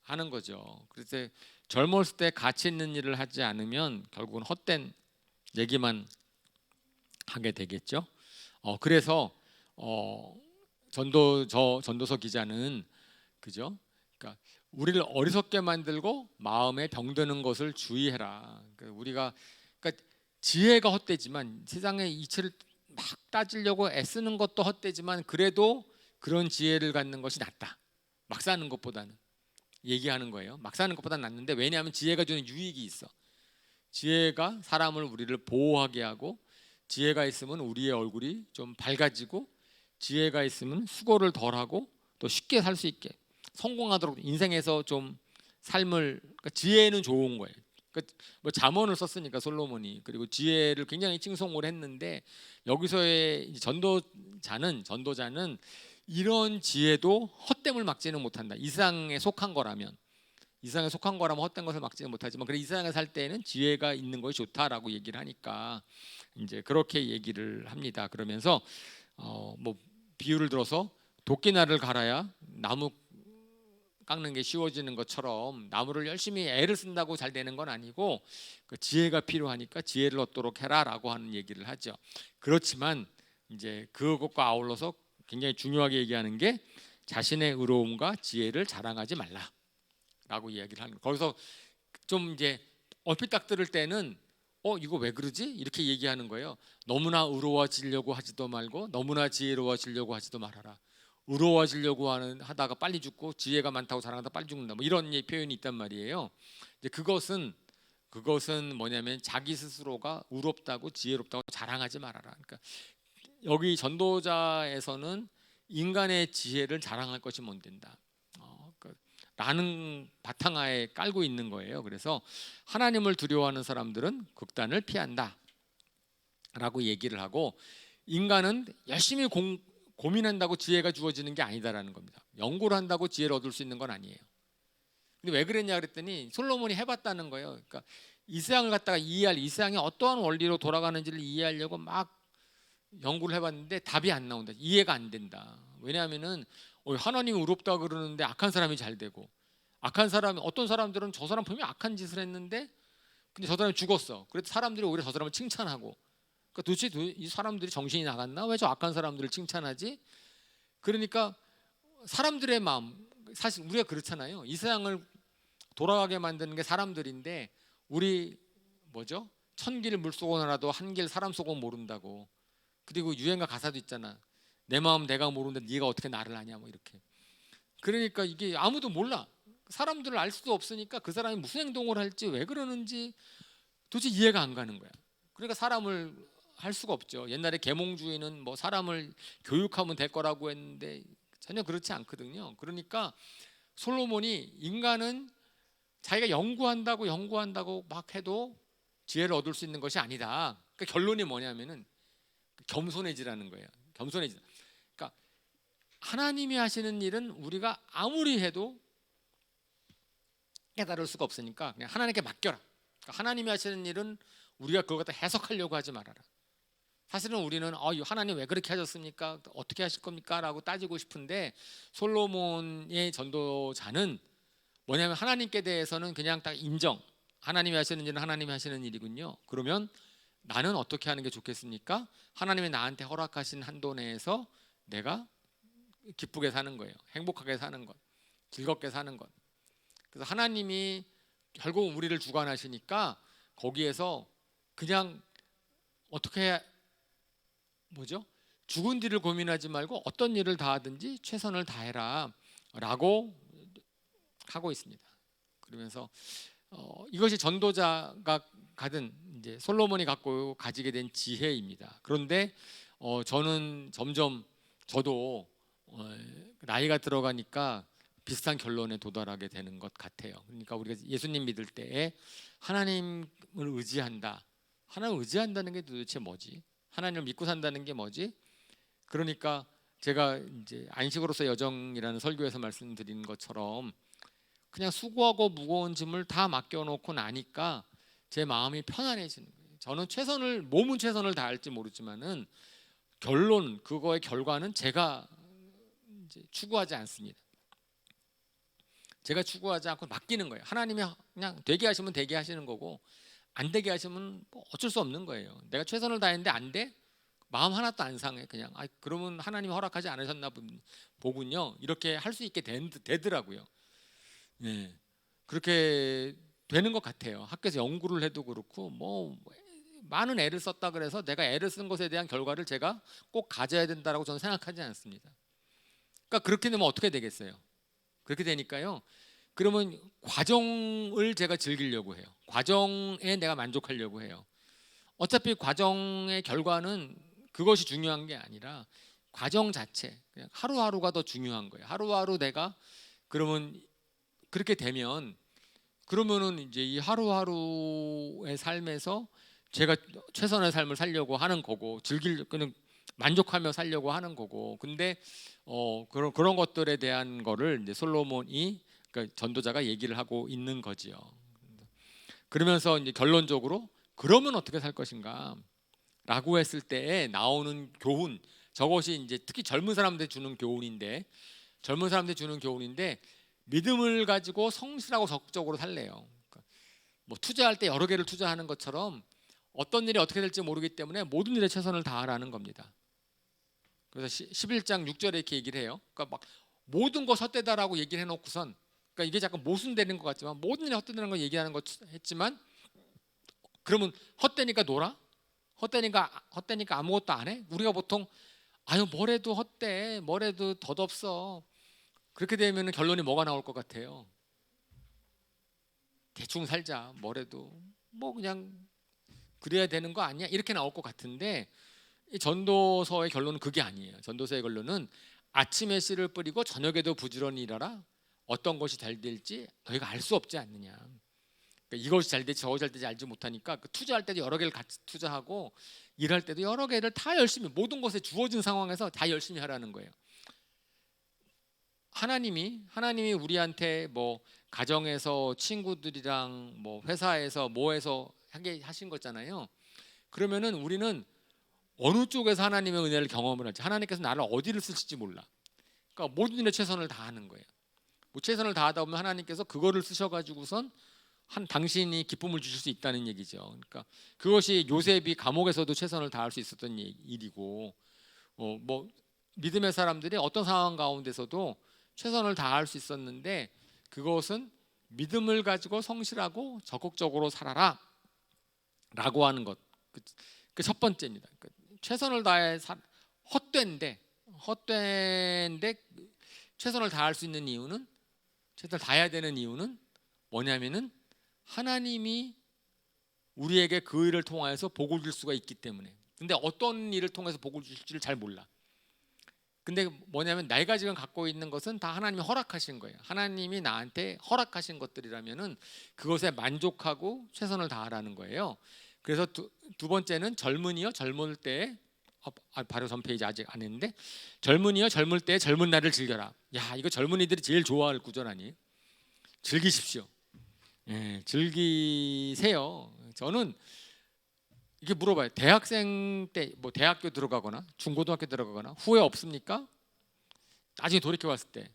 하는 거죠. 그래서 젊었을 때 가치 있는 일을 하지 않으면 결국은 헛된 얘기만 하게 되겠죠. 그래서 전도서 기자는, 그죠? 그러니까 우리를 어리석게 만들고 마음에 병드는 것을 주의해라. 그러니까 지혜가 헛되지만, 세상의 이치를 막 따지려고 애쓰는 것도 헛되지만, 그래도 그런 지혜를 갖는 것이 낫다. 막 사는 것보다는, 얘기하는 거예요. 막 사는 것보다는 낫는데, 왜냐하면 지혜가 주는 유익이 있어. 지혜가 사람을, 우리를 보호하게 하고, 지혜가 있으면 우리의 얼굴이 좀 밝아지고, 지혜가 있으면 수고를 덜하고 또 쉽게 살 수 있게, 성공하도록 인생에서 좀 삶을, 그러니까 지혜는 좋은 거예요. 그러니까 뭐 잠언을 썼으니까 솔로몬이, 그리고 지혜를 굉장히 칭송을 했는데, 여기서의 전도자는 이런 지혜도 헛됨을 막지는 못한다. 이 세상에 속한 거라면 헛된 것을 막지는 못하지만, 그래 이 세상에 살 때에는 지혜가 있는 것이 좋다라고 얘기를 하니까 이제 그렇게 얘기를 합니다. 그러면서 뭐 비유를 들어서, 도끼날을 갈아야 나무 깎는 게 쉬워지는 것처럼, 나무를 열심히 애를 쓴다고 잘 되는 건 아니고, 그 지혜가 필요하니까 지혜를 얻도록 해라라고 하는 얘기를 하죠. 그렇지만 이제 그것과 아울러서 굉장히 중요하게 얘기하는 게, 자신의 의로움과 지혜를 자랑하지 말라라고 이야기를 하는 거예요. 거기서 좀 이제 얼핏 딱 들을 때는 이거 왜 그러지? 이렇게 얘기하는 거예요. 너무나 의로워지려고 하지도 말고 너무나 지혜로워지려고 하지도 말아라. 의로워지려고 하다가 빨리 죽고, 지혜가 많다고 자랑하다 빨리 죽는다, 뭐 이런 표현이 있단 말이에요. 이제 그것은 뭐냐면, 자기 스스로가 의롭다고 지혜롭다고 자랑하지 말아라. 그러니까 여기 전도자에서는 인간의 지혜를 자랑할 것이 못 된다 라는 바탕하에 깔고 있는 거예요. 그래서 하나님을 두려워하는 사람들은 극단을 피한다 라고 얘기를 하고, 인간은 열심히 고민한다고 지혜가 주어지는 게 아니다라는 겁니다. 연구를 한다고 지혜를 얻을 수 있는 건 아니에요. 근데 왜 그랬냐 그랬더니, 솔로몬이 해봤다는 거예요. 그러니까 이 세상을 갖다가 이 세상이 어떠한 원리로 돌아가는지를 이해하려고 막 연구를 해봤는데 답이 안 나온다. 이해가 안 된다. 왜냐하면은 하나님이 의롭다 그러는데 악한 사람이 잘 되고, 악한 사람이, 어떤 사람들은 저 사람 분명히 악한 짓을 했는데 근데 저 사람이 죽었어. 그래서 사람들이 오히려 저 사람을 칭찬하고, 그러니까 도대체 이 사람들이 정신이 나갔나? 왜 저 악한 사람들을 칭찬하지? 그러니까 사람들의 마음, 사실 우리가 그렇잖아요. 이 세상을 돌아가게 만드는 게 사람들인데, 우리 뭐죠? 천길 물속은 알아도 한길 사람 속은 모른다고. 그리고 유행가 가사도 있잖아. 내 마음 내가 모르는데 네가 어떻게 나를 아냐, 뭐 이렇게. 그러니까 이게 아무도 몰라. 사람들을 알 수도 없으니까 그 사람이 무슨 행동을 할지, 왜 그러는지 도대체 이해가 안 가는 거야. 그러니까 사람을 할 수가 없죠. 옛날에 계몽주의는 뭐 사람을 교육하면 될 거라고 했는데 전혀 그렇지 않거든요. 그러니까 솔로몬이, 인간은 자기가 연구한다고 막 해도 지혜를 얻을 수 있는 것이 아니다. 그러니까 결론이 뭐냐면은 겸손해지라는 거예요. 겸손해지. 그러니까 하나님이 하시는 일은 우리가 아무리 해도 깨달을 수가 없으니까 그냥 하나님께 맡겨라. 그러니까 하나님이 하시는 일은 우리가 그걸 갖다 해석하려고 하지 말아라. 사실은 우리는 하나님 왜 그렇게 하셨습니까? 어떻게 하실 겁니까? 라고 따지고 싶은데, 솔로몬의 전도자는 뭐냐면, 하나님께 대해서는 그냥 딱 인정, 하나님이 하시는 일은 하나님이 하시는 일이군요. 그러면 나는 어떻게 하는 게 좋겠습니까? 하나님이 나한테 허락하신 한도 내에서 내가 기쁘게 사는 거예요. 행복하게 사는 것, 즐겁게 사는 것. 그래서 하나님이 결국 우리를 주관하시니까 거기에서 그냥 어떻게 죽은 뒤를 고민하지 말고 어떤 일을 다 하든지 최선을 다해라 라고 하고 있습니다. 그러면서 이것이 전도자가 가진 이제 솔로몬이 가지게 된 지혜입니다. 그런데 저는 점점 저도 나이가 들어가니까 비슷한 결론에 도달하게 되는 것 같아요. 그러니까 우리가 예수님 믿을 때에 하나님을 의지한다. 하나님을 의지한다는 게 도대체 뭐지? 하나님을 믿고 산다는 게 뭐지? 그러니까 제가 이제 안식으로서 여정이라는 설교에서 말씀드린 것처럼 그냥 수고하고 무거운 짐을 다 맡겨놓고 나니까 제 마음이 편안해지는 거예요. 저는 몸은 최선을 다할지 모르지만은 그거의 결과는 제가 이제 추구하지 않습니다. 제가 추구하지 않고 맡기는 거예요. 하나님이 그냥 되게 하시면 되게 하시는 거고 안 되게 하시면 뭐 어쩔 수 없는 거예요. 내가 최선을 다했는데 안 돼? 마음 하나도 안 상해. 그냥 그러면 하나님이 허락하지 않으셨나 보군요. 이렇게 할 수 있게 되더라고요. 예, 그렇게 되는 것 같아요. 학교에서 연구를 해도 그렇고 뭐 많은 애를 썼다 그래서 내가 애를 쓴 것에 대한 결과를 제가 꼭 가져야 된다라고 저는 생각하지 않습니다. 그러니까 그렇게 되면 어떻게 되겠어요? 그렇게 되니까요. 그러면 과정을 제가 즐기려고 해요. 과정에 내가 만족하려고 해요. 어차피 과정의 결과는 그것이 중요한 게 아니라 과정 자체, 그냥 하루하루가 더 중요한 거예요. 하루하루 내가 그러면 그렇게 되면 그러면은 이제 이 하루하루의 삶에서 제가 최선의 삶을 살려고 하는 거고 그냥 만족하며 살려고 하는 거고. 근데 그런 것들에 대한 거를 이제 솔로몬이 그러니까 전도자가 얘기를 하고 있는 거지요. 그러면서 이제 결론적으로 그러면 어떻게 살 것인가라고 했을 때에 나오는 교훈, 저것이 이제 특히 젊은 사람들이 주는 교훈인데 믿음을 가지고 성실하고 적극적으로 살래요. 그러니까 뭐 투자할 때 여러 개를 투자하는 것처럼 어떤 일이 어떻게 될지 모르기 때문에 모든 일에 최선을 다하라는 겁니다. 그래서 11장 6절에 이렇게 얘기를 해요. 그러니까 막 모든 것 헛되다라고 얘기를 해놓고선 그러니까 이게 잠깐 모순되는 것 같지만 모든 일이 헛되다는 걸 얘기하는 것 했지만 그러면 헛되니까 놀아? 헛되니까 아무것도 안 해? 우리가 보통 뭐래도 헛돼, 뭐래도 덧없어. 그렇게 되면 결론이 뭐가 나올 것 같아요? 대충 살자, 뭐래도 뭐 그냥 그래야 되는 거 아니야? 이렇게 나올 것 같은데 이 전도서의 결론은 그게 아니에요. 전도서의 결론은 아침에 씨를 뿌리고 저녁에도 부지런히 일하라. 어떤 것이 잘 될지 너희가 알 수 없지 않느냐. 그러니까 이것이 잘 될지 저것이 잘 될지 알지 못하니까 투자할 때도 여러 개를 같이 투자하고 일할 때도 여러 개를 다 열심히 모든 것에 주어진 상황에서 다 열심히 하라는 거예요. 하나님이 우리한테 뭐 가정에서 친구들이랑 뭐 회사에서 뭐해서 하게 하신 거잖아요. 그러면은 우리는 어느 쪽에서 하나님의 은혜를 경험을 할지 하나님께서 나를 어디를 쓰실지 몰라. 그러니까 모든 일에 최선을 다하는 거예요. 뭐 최선을 다하다 보면 하나님께서 그거를 쓰셔가지고선 당신이 기쁨을 주실 수 있다는 얘기죠. 그러니까 그것이 요셉이 감옥에서도 최선을 다할 수 있었던 일이고 뭐 믿음의 사람들이 어떤 상황 가운데서도 최선을 다할 수 있었는데 그것은 믿음을 가지고 성실하고 적극적으로 살아라 라고 하는 것. 그 첫 번째입니다. 최선을 다해 헛된데 최선을 다할 수 있는 이유는 최선을 다해야 되는 이유는 뭐냐면은 하나님이 우리에게 그 일을 통하여서 복을 줄 수가 있기 때문에. 근데 어떤 일을 통해서 복을 주실지를 잘 몰라. 근데 뭐냐면 내가 지금 갖고 있는 것은 다 하나님이 허락하신 거예요. 하나님이 나한테 허락하신 것들이라면은 그것에 만족하고 최선을 다하라는 거예요. 그래서 두 번째는 젊은이여 젊을 때 바로 전 페이지 아직 안 했는데 젊은이여 젊을 때 젊은 날을 즐겨라. 야, 이거 젊은이들이 제일 좋아할 구절 아니에요? 즐기십시오. 예, 즐기세요. 저는 이게 물어봐요. 대학생 때 뭐 대학교 들어가거나 중고등학교 들어가거나 후회 없습니까? 나중에 돌이켜 봤을 때.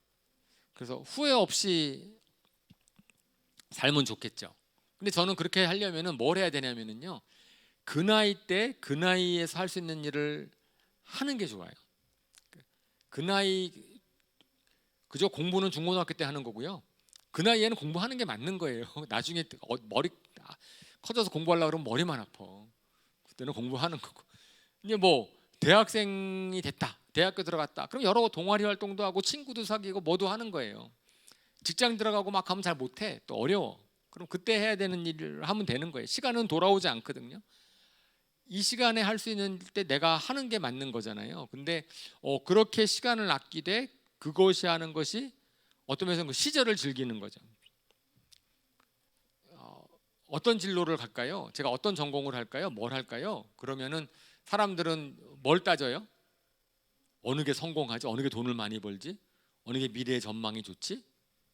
그래서 후회 없이 살면 좋겠죠. 근데 저는 그렇게 하려면은 뭘 해야 되냐면은요, 그 나이 때 그 나이에서 할 수 있는 일을 하는 게 좋아요. 그 나이, 그저 공부는 중고등학교 때 하는 거고요. 그 나이에는 공부하는 게 맞는 거예요. 나중에 머리 커져서 공부하려고 그러면 머리만 아파. 그때는 공부하는 거고. 이제 뭐 대학생이 됐다, 대학교 들어갔다, 그럼 여러 동아리 활동도 하고 친구도 사귀고 뭐도 하는 거예요. 직장 들어가고 막 하면 잘 못해, 또 어려워. 그럼 그때 해야 되는 일을 하면 되는 거예요. 시간은 돌아오지 않거든요. 이 시간에 할 수 있는 때 내가 하는 게 맞는 거잖아요. 근데 그렇게 시간을 아끼되 그것이 하는 것이 어떤 면에서는 그 시절을 즐기는 거죠. 어떤 진로를 갈까요? 제가 어떤 전공을 할까요? 뭘 할까요? 그러면은 사람들은 뭘 따져요? 어느 게 성공하지? 어느 게 돈을 많이 벌지? 어느 게 미래의 전망이 좋지?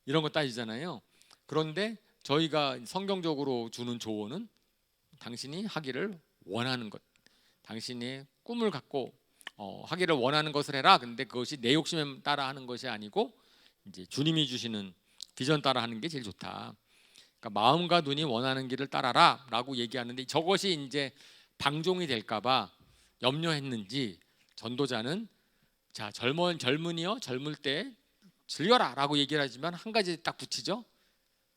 이런 거 따지잖아요. 그런데 저희가 성경적으로 주는 조언은 당신이 하기를 원하는 것, 당신이 꿈을 갖고 하기를 원하는 것을 해라. 근데 그것이 내 욕심에 따라 하는 것이 아니고 이제 주님이 주시는 비전 따라 하는 게 제일 좋다. 그러니까 마음과 눈이 원하는 길을 따라라라고 얘기하는데, 저것이 이제 방종이 될까봐 염려했는지 전도자는, 자, 젊은이여 젊을 때 즐겨라라고 얘기를 하지만 한 가지 딱 붙이죠.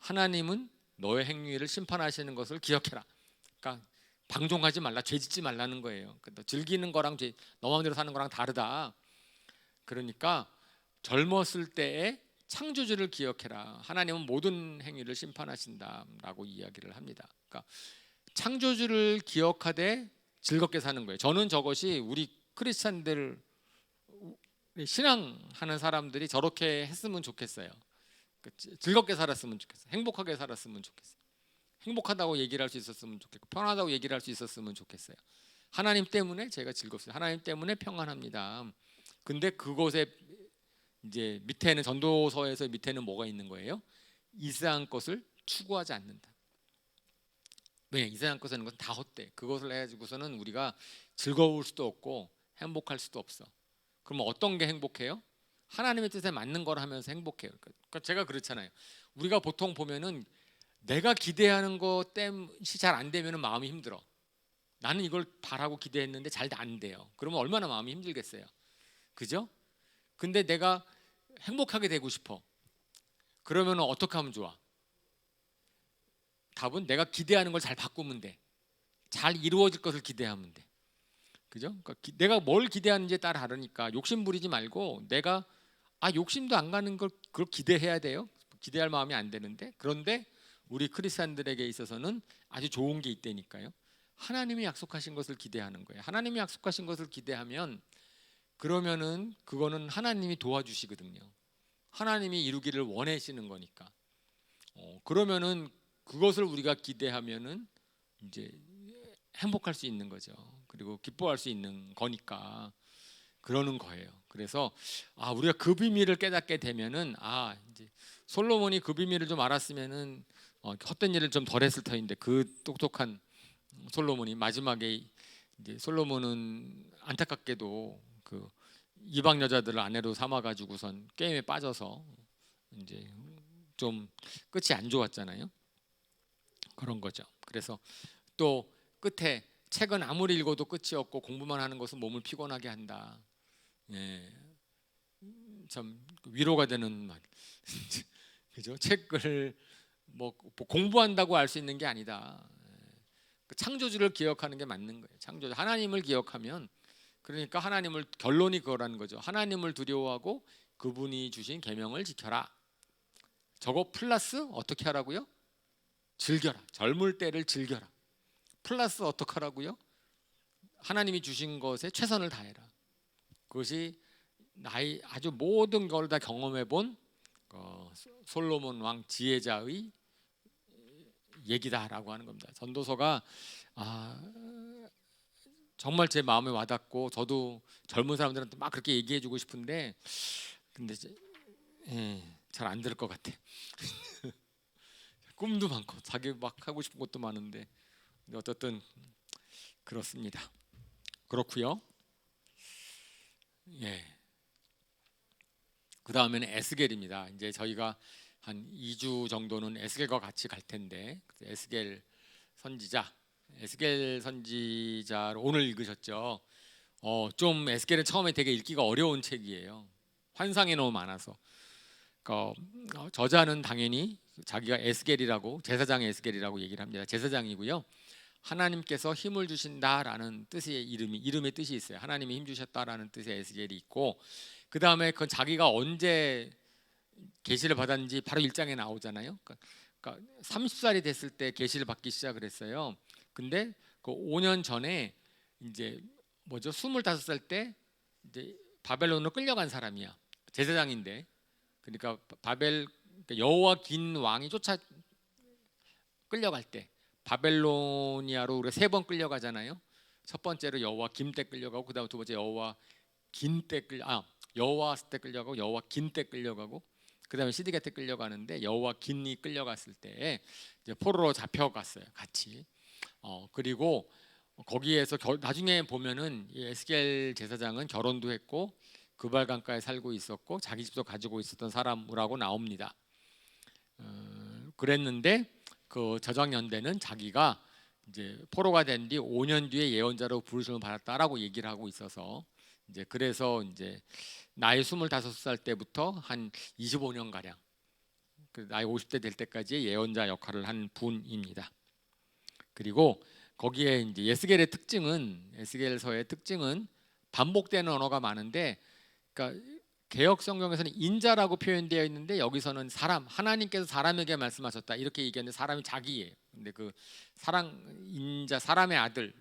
하나님은 너의 행위를 심판하시는 것을 기억해라. 그러니까 방종하지 말라, 죄짓지 말라는 거예요. 그러니까 즐기는 거랑 너 마음대로 사는 거랑 다르다. 그러니까 젊었을 때의 창조주를 기억해라. 하나님은 모든 행위를 심판하신다라고 이야기를 합니다. 그러니까 창조주를 기억하되 즐겁게 사는 거예요. 저는 저것이 우리 크리스찬들, 신앙하는 사람들이 저렇게 했으면 좋겠어요. 즐겁게 살았으면 좋겠어요. 행복하게 살았으면 좋겠어요. 행복하다고 얘기를 할 수 있었으면 좋겠고, 편하다고 얘기를 할 수 있었으면 좋겠어요. 하나님 때문에 제가 즐겁습니다. 하나님 때문에 평안합니다. 근데 그곳에 이제 밑에는, 전도서에서 밑에는 뭐가 있는 거예요? 이세상 것을 추구하지 않는다. 왜? 이세상 것은 건 다 헛돼. 그것을 해가지고서는 우리가 즐거울 수도 없고 행복할 수도 없어. 그러면 어떤 게 행복해요? 하나님의 뜻에 맞는 걸 하면서 행복해요. 그러니까 제가 그렇잖아요. 우리가 보통 보면은 내가 기대하는 것 때문이 잘 안 되면 마음이 힘들어. 나는 이걸 바라고 기대했는데 잘 안 돼요. 그러면 얼마나 마음이 힘들겠어요. 그죠? 근데 내가 행복하게 되고 싶어. 그러면 어떻게 하면 좋아? 답은 내가 기대하는 걸 잘 바꾸면 돼. 잘 이루어질 것을 기대하면 돼. 그죠? 그러니까 내가 뭘 기대하는지에 따라 다르니까 욕심 부리지 말고, 내가 욕심도 안 가는 걸 그걸 기대해야 돼요. 기대할 마음이 안 되는데, 그런데 우리 크리스찬들에게 있어서는 아주 좋은 게 있다니까요. 하나님이 약속하신 것을 기대하는 거예요. 하나님이 약속하신 것을 기대하면, 그러면은 그거는 하나님이 도와주시거든요. 하나님이 이루기를 원하시는 거니까. 그러면은 그것을 우리가 기대하면은 이제 행복할 수 있는 거죠. 그리고 기뻐할 수 있는 거니까 그러는 거예요. 그래서 우리가 그 비밀을 깨닫게 되면은, 이제 솔로몬이 그 비밀을 좀 알았으면은 헛된 일을 좀 덜 했을 터인데, 그 똑똑한 솔로몬이 마지막에, 이제 솔로몬은 안타깝게도 그 이방 여자들을 아내로 삼아 가지고선 게임에 빠져서 이제 좀 끝이 안 좋았잖아요. 그런 거죠. 그래서 또 끝에 책은 아무리 읽어도 끝이 없고 공부만 하는 것은 몸을 피곤하게 한다. 예, 참 위로가 되는 말. 그죠? 책을 뭐 공부한다고 알 수 있는 게 아니다. 그 창조주를 기억하는 게 맞는 거예요. 창조주 하나님을 기억하면, 그러니까 하나님을, 결론이 그거라는 거죠. 하나님을 두려워하고 그분이 주신 계명을 지켜라. 저거 플러스 어떻게 하라고요? 즐겨라. 젊을 때를 즐겨라. 플러스 어떻게 하라고요? 하나님이 주신 것에 최선을 다해라. 그것이 나의 아주 모든 걸 다 경험해 본 솔로몬 왕 지혜자의 얘기다라고 하는 겁니다. 전도서가 정말 제 마음에 와닿고, 저도 젊은 사람들한테 막 그렇게 얘기해주고 싶은데, 근데 잘 안 들을 것 같아. 꿈도 많고 자기 막 하고 싶은 것도 많은데, 근데 어쨌든 그렇습니다. 그렇고요. 예. 그 다음에는 에스겔입니다. 이제 저희가 한 2주 정도는 에스겔과 같이 갈 텐데 에스겔 선지자를 오늘 읽으셨죠. 좀 에스겔은 처음에 되게 읽기가 어려운 책이에요. 환상이 너무 많아서. 저자는 당연히 자기가 에스겔이라고 제사장 에스겔이라고 얘기를 합니다. 제사장이고요. 하나님께서 힘을 주신다라는 뜻의 이름의 뜻이 있어요. 하나님이 힘 주셨다라는 뜻의 에스겔이 있고, 그 다음에 그건 자기가 언제 계시를 받았는지 바로 1장에 나오잖아요. 그러니까 30살이 됐을 때 계시를 받기 시작을 했어요. 근데 그 5년 전에 이제 25살 때 이제 바벨론으로 끌려간 사람이야. 제사장인데. 그러니까 여호와 긴 왕이 쫓아 끌려갈 때 바벨로니아로 우리가 3번 끌려가잖아요. 첫 번째로 여호와 김 때 끌려가고, 그다음 두 번째 여호와 여호와스 때 끌려가고, 여호와 긴 때 끌려가고, 그다음에 시드기야 때 끌려가는데 여호와 긴이 끌려갔을 때 이제 포로로 잡혀갔어요, 같이. 그리고 거기에서 나중에 보면은 이 에스겔 제사장은 결혼도 했고 그발 강가에 살고 있었고 자기 집도 가지고 있었던 사람이라고 나옵니다. 그랬는데 그 저장연대는 자기가 이제 포로가 된 뒤 5년 뒤에 예언자로 부르심을 받았다라고 얘기를 하고 있어서 이제 그래서 이제 나이 25살 때부터 한 25년 가량 나이 50대 될 때까지의 예언자 역할을 한 분입니다. 그리고 거기에 이제 에스겔서의 특징은 반복되는 언어가 많은데, 그러니까 개역 성경에서는 인자라고 표현되어 있는데 여기서는 하나님께서 사람에게 말씀하셨다 이렇게 얘기하는데 사람이 자기예요. 근데 그 사람의 아들,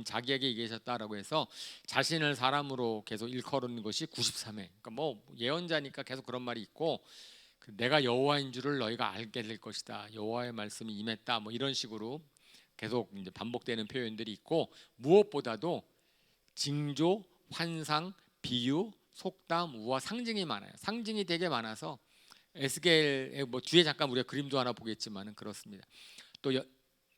자기에게 얘기하셨다라고 해서 자신을 사람으로 계속 일컬은 것이 93회. 그러니까 뭐 예언자니까 계속 그런 말이 있고, 내가 여호와인 줄을 너희가 알게 될 것이다. 여호와의 말씀이 임했다. 뭐 이런 식으로 계속 이제 반복되는 표현들이 있고, 무엇보다도 징조, 환상, 비유, 속담, 우화, 상징이 많아요. 상징이 되게 많아서 에스겔의 뒤에 잠깐 우리가 그림도 하나 보겠지만은 그렇습니다. 또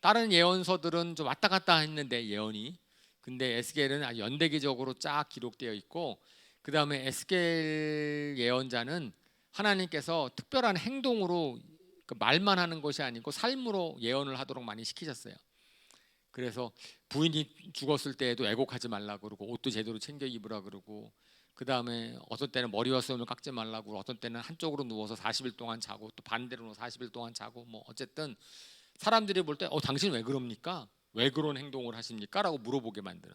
다른 예언서들은 좀 왔다 갔다 했는데 예언이, 근데 에스겔은 아주 연대기적으로 쫙 기록되어 있고, 그 다음에 에스겔 예언자는 하나님께서 특별한 행동으로 말만 하는 것이 아니고 삶으로 예언을 하도록 많이 시키셨어요. 그래서 부인이 죽었을 때에도 애곡하지 말라 그러고 옷도 제대로 챙겨 입으라 그러고, 그 다음에 어떤 때는 머리와 수염을 깎지 말라고, 어떤 때는 한쪽으로 누워서 40일 동안 자고 또 반대로 누워서 40일 동안 자고, 뭐 어쨌든 사람들이 볼 때 당신 왜 그럽니까? 왜 그런 행동을 하십니까? 라고 물어보게 만드는.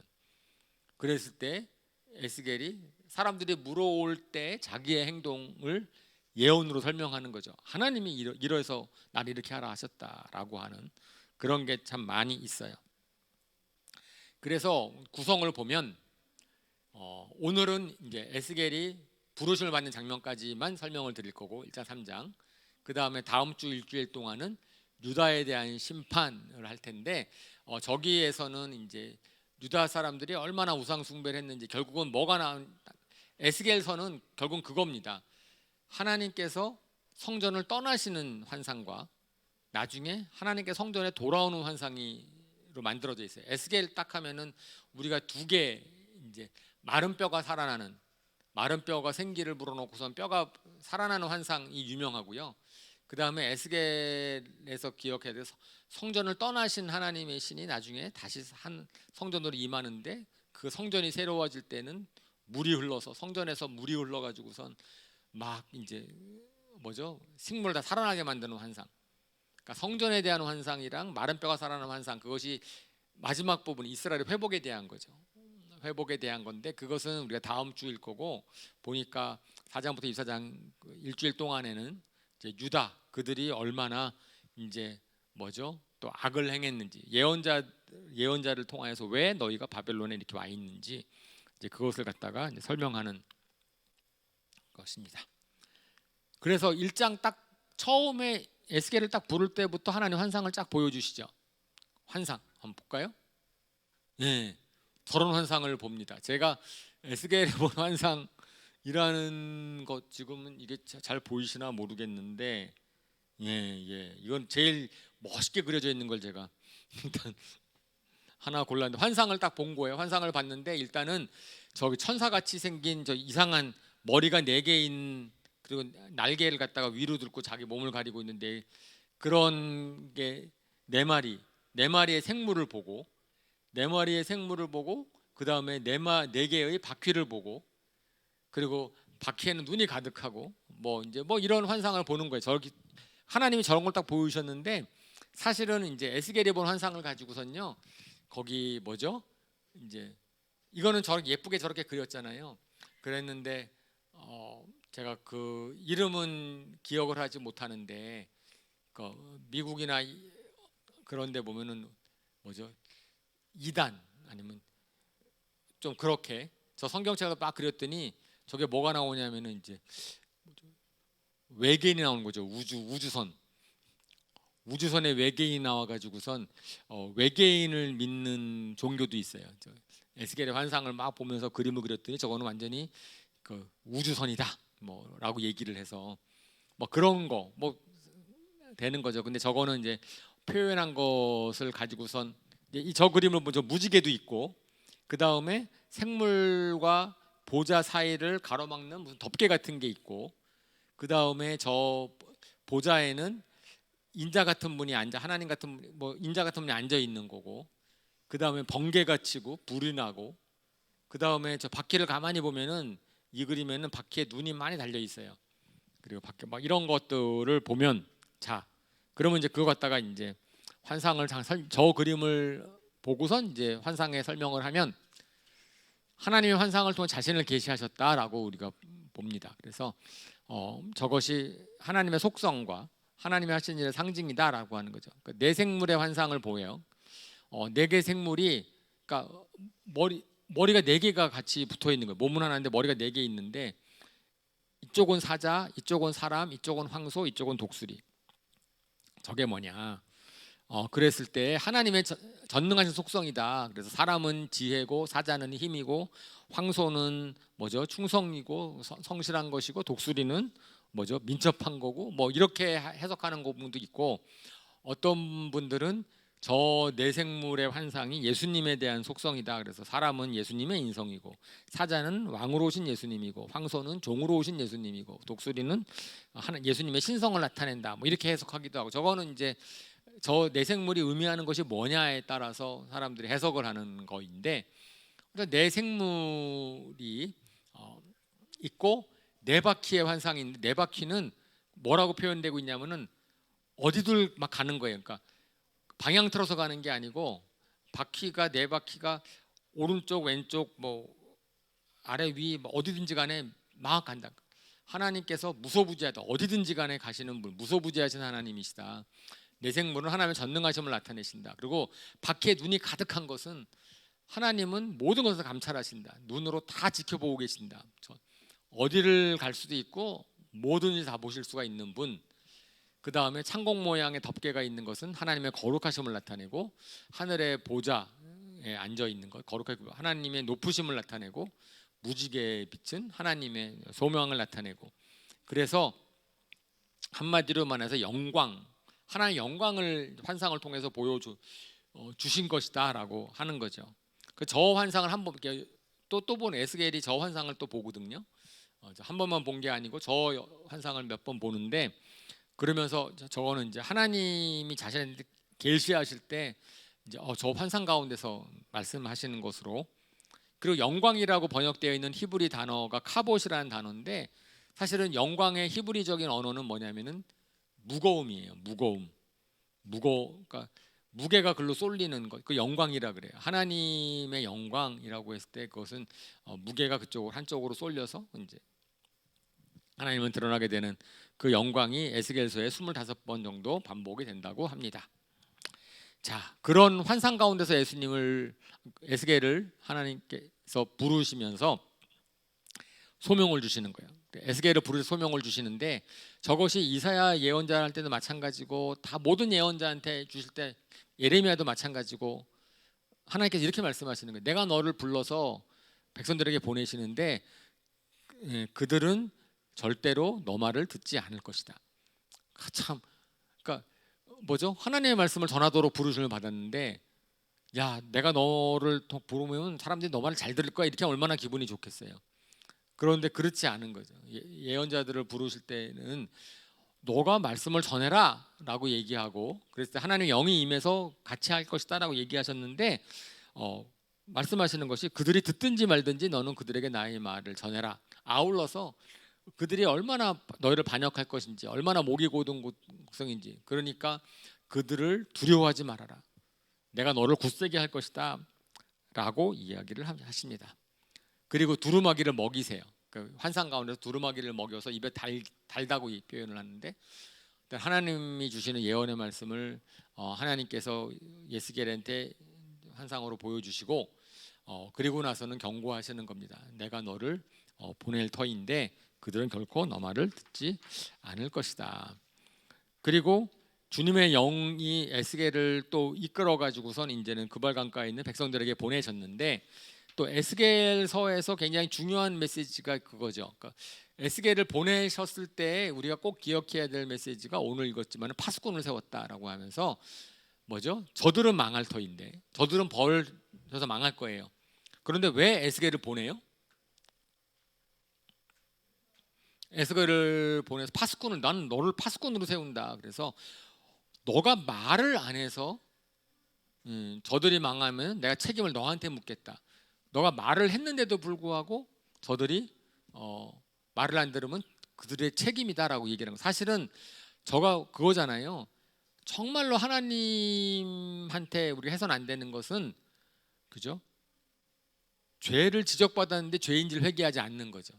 그랬을 때 에스겔이 사람들이 물어올 때 자기의 행동을 예언으로 설명하는 거죠. 하나님이 이러해서 날 이렇게 하라 하셨다라고 하는 그런 게 참 많이 있어요. 그래서 구성을 보면 오늘은 이제 에스겔이 부르심을 받는 장면까지만 설명을 드릴 거고 1장 3장, 그 다음에 다음 주 일주일 동안은 유다에 대한 심판을 할 텐데, 저기에서는 이제 유다 사람들이 얼마나 우상 숭배를 했는지 결국은 뭐가 에스겔서는 결국은 그겁니다. 하나님께서 성전을 떠나시는 환상과 나중에 하나님께 성전에 돌아오는 환상으로 만들어져 있어요. 에스겔 딱 하면은 우리가 두 개, 이제 마른 뼈가 살아나는, 마른 뼈가 생기를 불어넣고선 뼈가 살아나는 환상이 유명하고요. 그 다음에 에스겔에서 기억해야 돼서 성전을 떠나신 하나님의 신이 나중에 다시 한 성전으로 임하는데, 그 성전이 새로워질 때는 물이 흘러서 성전에서 물이 흘러가지고선 막 이제 식물 다 살아나게 만드는 환상. 그러니까 성전에 대한 환상이랑 마른 뼈가 살아나는 환상, 그것이 마지막 부분 이스라엘 회복에 대한 거죠. 회복에 대한 건데, 그것은 우리가 다음 주일 거고, 보니까 4장부터 24장 일주일 동안에는 이제 유다 그들이 얼마나 이제 또 악을 행했는지, 예언자를 통하여서 왜 너희가 바벨론에 이렇게 와 있는지 이제 그것을 갖다가 이제 설명하는 것입니다. 그래서 1장 딱 처음에 에스겔을 딱 부를 때부터 하나님 환상을 쫙 보여주시죠. 환상 한번 볼까요? 네, 저런 환상을 봅니다. 제가 에스겔에 본 환상이라는 것 지금은 이게 잘 보이시나 모르겠는데, 이건 제일 멋있게 그려져 있는 걸 제가 일단 하나 골랐는데, 환상을 딱 본 거예요. 환상을 봤는데 일단은 저기 천사같이 생긴 저 이상한 머리가 4개인 그리고 날개를 갖다가 위로 들고 자기 몸을 가리고 있는데 그런 게 네 마리의 생물을 보고 그 다음에 네 개의 바퀴를 보고 그리고 바퀴에는 눈이 가득하고 뭐 이제 뭐 이런 환상을 보는 거예요. 하나님이 저런 걸 딱 보여주셨는데 사실은 이제 에스겔이 본 환상을 가지고선요 거기 뭐죠? 이제 이거는 저렇게 예쁘게 저렇게 그렸잖아요. 그랬는데 제가 그 이름은 기억을 하지 못하는데 미국이나 그런데 보면은 뭐죠? 이단 아니면 좀 그렇게 저 성경책을 막 그렸더니 저게 뭐가 나오냐면은 이제 외계인이 나오는 거죠. 우주선에 외계인이 나와가지고선 외계인을 믿는 종교도 있어요. 에스겔의 환상을 막 보면서 그림을 그렸더니 저거는 완전히 그 우주선이다 뭐라고 얘기를 해서 뭐 그런 거 뭐 되는 거죠. 근데 저거는 이제 표현한 것을 가지고선 저 그림을 보죠. 무지개도 있고 그 다음에 생물과 보좌 사이를 가로막는 무슨 덮개 같은 게 있고 그 다음에 저 보좌에는 인자 같은 분이 앉아 하나님 같은 뭐 인자 같은 분이 앉아 있는 거고 그 다음에 번개가 치고 불이 나고 그 다음에 저 바퀴를 가만히 보면은 이 그림에는 바퀴에 눈이 많이 달려 있어요. 그리고 바퀴 막 이런 것들을 보면 자 그러면 이제 그거 갖다가 이제 환상을 저 그림을 보고선 이제 환상의 설명을 하면 하나님의 환상을 통해 자신을 계시하셨다라고 우리가 봅니다. 그래서 저것이 하나님의 속성과 하나님의 하신 일의 상징이다라고 하는 거죠. 그러니까 네 생물의 환상을 보여요. 네 개 생물이 그러니까 머리가 네 개가 같이 붙어 있는 거예요. 몸은 하나인데 머리가 네 개 있는데 이쪽은 사자, 이쪽은 사람, 이쪽은 황소, 이쪽은 독수리. 저게 뭐냐? 그랬을 때 하나님의 전능하신 속성이다. 그래서 사람은 지혜고 사자는 힘이고 황소는 뭐죠? 충성이고 성실한 것이고 독수리는 뭐죠? 민첩한 거고 뭐 이렇게 해석하는 부분도 있고 어떤 분들은 저 네 생물의 환상이 예수님에 대한 속성이다. 그래서 사람은 예수님의 인성이고 사자는 왕으로 오신 예수님이고 황소는 종으로 오신 예수님이고 독수리는 예수님의 신성을 나타낸다. 뭐 이렇게 해석하기도 하고 저거는 이제 저 네 생물이 의미하는 것이 뭐냐에 따라서 사람들이 해석을 하는 거인데 네 생물이 있고 네 바퀴의 환상인데 네 바퀴는 뭐라고 표현되고 있냐면은 어디들 막 가는 거예요. 그러니까 방향 틀어서 가는 게 아니고 네 바퀴가 오른쪽 왼쪽 뭐 아래 위 뭐 어디든지 간에 막 간다. 하나님께서 무소부지하다. 어디든지 간에 가시는 분 무소부지하신 하나님이시다. 내 생물은 하나님의 전능하심을 나타내신다. 그리고 바퀴에 눈이 가득한 것은 하나님은 모든 것을 감찰하신다. 눈으로 다 지켜보고 계신다. 어디를 갈 수도 있고 뭐든지 다 보실 수가 있는 분. 그 다음에 창공 모양의 덮개가 있는 것은 하나님의 거룩하심을 나타내고 하늘의 보좌에 앉아 있는 것 거룩하고 하나님의 높으심을 나타내고 무지개의 빛은 하나님의 소명을 나타내고 그래서 한마디로 말해서 영광 하나님의 영광을 환상을 통해서 보여주신 것이다라고 하는 거죠. 저 환상을 한번 또 본 에스겔이 저 환상을 또 보거든요. 한 번만 본 게 아니고 저 환상을 몇 번 보는데 그러면서 저거는 이제 하나님이 자신한테 계시하실 때 이제 저 환상 가운데서 말씀하시는 것으로 그리고 영광이라고 번역되어 있는 히브리 단어가 카봇이라는 단어인데 사실은 영광의 히브리적인 언어는 뭐냐면은 무거움이에요. 그러니까 무게가 글로 쏠리는 것, 그 영광이라 그래요. 하나님의 영광이라고 했을 때 그것은 무게가 그쪽으로 한쪽으로 쏠려서 이제 하나님은 드러나게 되는 그 영광이 에스겔서에 25번 정도 반복이 된다고 합니다. 자, 그런 환상 가운데서 에스겔을 하나님께서 부르시면서 소명을 주시는 거예요. 에스겔을 부르셔 소명을 주시는데 저것이 이사야 예언자할 때도 마찬가지고 다 모든 예언자한테 주실 때 예레미야도 마찬가지고 하나님께서 이렇게 말씀하시는 거예요. 내가 너를 불러서 백성들에게 보내시는데 그들은 절대로 너 말을 듣지 않을 것이다. 참, 그러니까 뭐죠? 하나님의 말씀을 전하도록 부르심을 받았는데, 야, 내가 너를 부르면 사람들이 너 말을 잘 들을 거야. 이렇게 하면 얼마나 기분이 좋겠어요. 그런데 그렇지 않은 거죠. 예언자들을 부르실 때는 너가 말씀을 전해라 라고 얘기하고, 그랬을 때 하나님의 영이 임해서 같이 할 것이다 라고 얘기하셨는데, 말씀하시는 것이 그들이 듣든지 말든지 너는 그들에게 나의 말을 전해라. 아울러서 그들이 얼마나 너희를 반역할 것인지, 얼마나 목이 고든 곡성인지, 그러니까 그들을 두려워하지 말아라. 내가 너를 굳세게 할 것이다 라고 이야기를 하십니다. 그리고 두루마기를 먹이세요. 그 환상 가운데서 두루마기를 먹여서 입에 달다고 이 표현을 하는데, 하나님이 주시는 예언의 말씀을 하나님께서 예스겔한테 환상으로 보여주시고, 그리고 나서는 경고하시는 겁니다. 내가 너를 보낼 터인데 그들은 결코 너 말을 듣지 않을 것이다. 그리고 주님의 영이 에스겔을 또 이끌어 가지고선 이제는 그발 강가에 있는 백성들에게 보내셨는데, 또 에스겔서에서 굉장히 중요한 메시지가 그거죠. 그러니까 에스겔을 보내셨을 때 우리가 꼭 기억해야 될 메시지가 오늘 읽었지만 파수꾼을 세웠다라고 하면서 뭐죠? 저들은 망할 터인데, 저들은 벌져서 망할 거예요. 그런데 왜 에스겔을 보내요? 에스겔을 보내서 파수꾼을, 나는 너를 파수꾼으로 세운다. 그래서 너가 말을 안 해서 저들이 망하면 내가 책임을 너한테 묻겠다. 너가 말을 했는데도 불구하고 저들이 말을 안 들으면 그들의 책임이다라고 얘기하는 거. 사실은 저가 그거잖아요. 정말로 하나님한테 우리가 해서는 안 되는 것은, 그죠? 죄를 지적받았는데 죄인지를 회개하지 않는 거죠.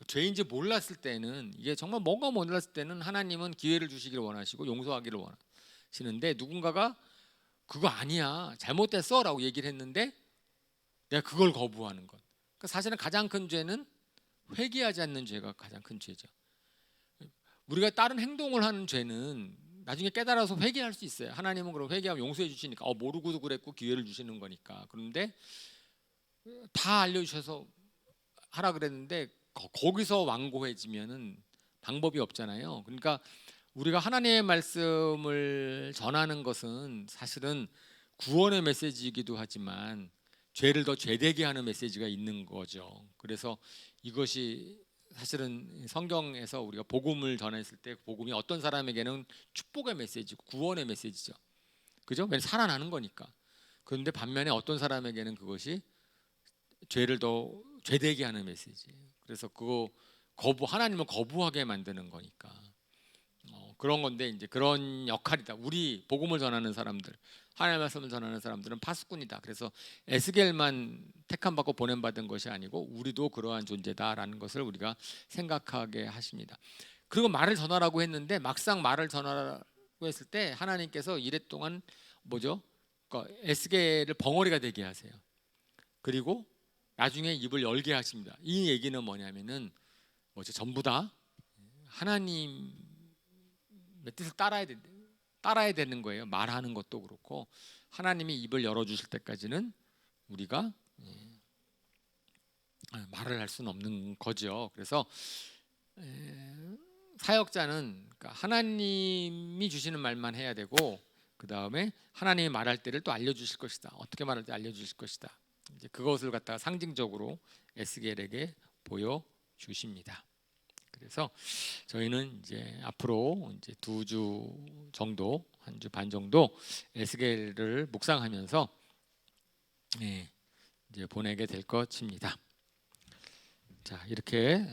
죄인지 몰랐을 때는, 이게 정말 뭔가 몰랐을 때는 하나님은 기회를 주시기를 원하시고 용서하기를 원하시는데, 누군가가 그거 아니야, 잘못됐어 라고 얘기를 했는데 내가 그걸 거부하는 것. 그러니까 사실은 가장 큰 죄는 회개하지 않는 죄가 가장 큰 죄죠. 우리가 다른 행동을 하는 죄는 나중에 깨달아서 회개할 수 있어요. 하나님은 그럼 회개하면 용서해 주시니까, 모르고도 그랬고 기회를 주시는 거니까. 그런데 다 알려주셔서 하라 그랬는데 거기서 완고해지면은 방법이 없잖아요. 그러니까 우리가 하나님의 말씀을 전하는 것은 사실은 구원의 메시지이기도 하지만 죄를 더 죄되게 하는 메시지가 있는 거죠. 그래서 이것이 사실은 성경에서 우리가 복음을 전했을 때 복음이 어떤 사람에게는 축복의 메시지고 구원의 메시지죠. 그죠? 왜냐면 살아나는 거니까. 그런데 반면에 어떤 사람에게는 그것이 죄를 더 죄되게 하는 메시지예요. 그래서 그거 하나님을 거부하게 만드는 거니까. 그런 건데, 이제 그런 역할이다. 우리 복음을 전하는 사람들, 하나님의 말씀을 전하는 사람들은 파수꾼이다. 그래서 에스겔만 택함 받고 보냄 받은 것이 아니고 우리도 그러한 존재다라는 것을 우리가 생각하게 하십니다. 그리고 말을 전하라고 했는데 막상 말을 전하라고 했을 때 하나님께서 이랫동안 뭐죠? 그러니까 에스겔을 벙어리가 되게 하세요. 그리고 나중에 입을 열게 하십니다. 이 얘기는 뭐냐면은 뭐죠? 전부 다 하나님의 뜻을 따라야 되는 거예요. 말하는 것도 그렇고 하나님이 입을 열어주실 때까지는 우리가 말을 할 수는 없는 거죠. 그래서 사역자는 그러니까 하나님이 주시는 말만 해야 되고, 그 다음에 하나님이 말할 때를 또 알려주실 것이다. 어떻게 말할 때 알려주실 것이다. 이제 그것을 갖다가 상징적으로 에스겔에게 보여주십니다. 그래서 저희는 이제 앞으로 이제 2주 정도, 1주 반 정도 에스겔을 묵상하면서 이제 보내게 될 것입니다. 자, 이렇게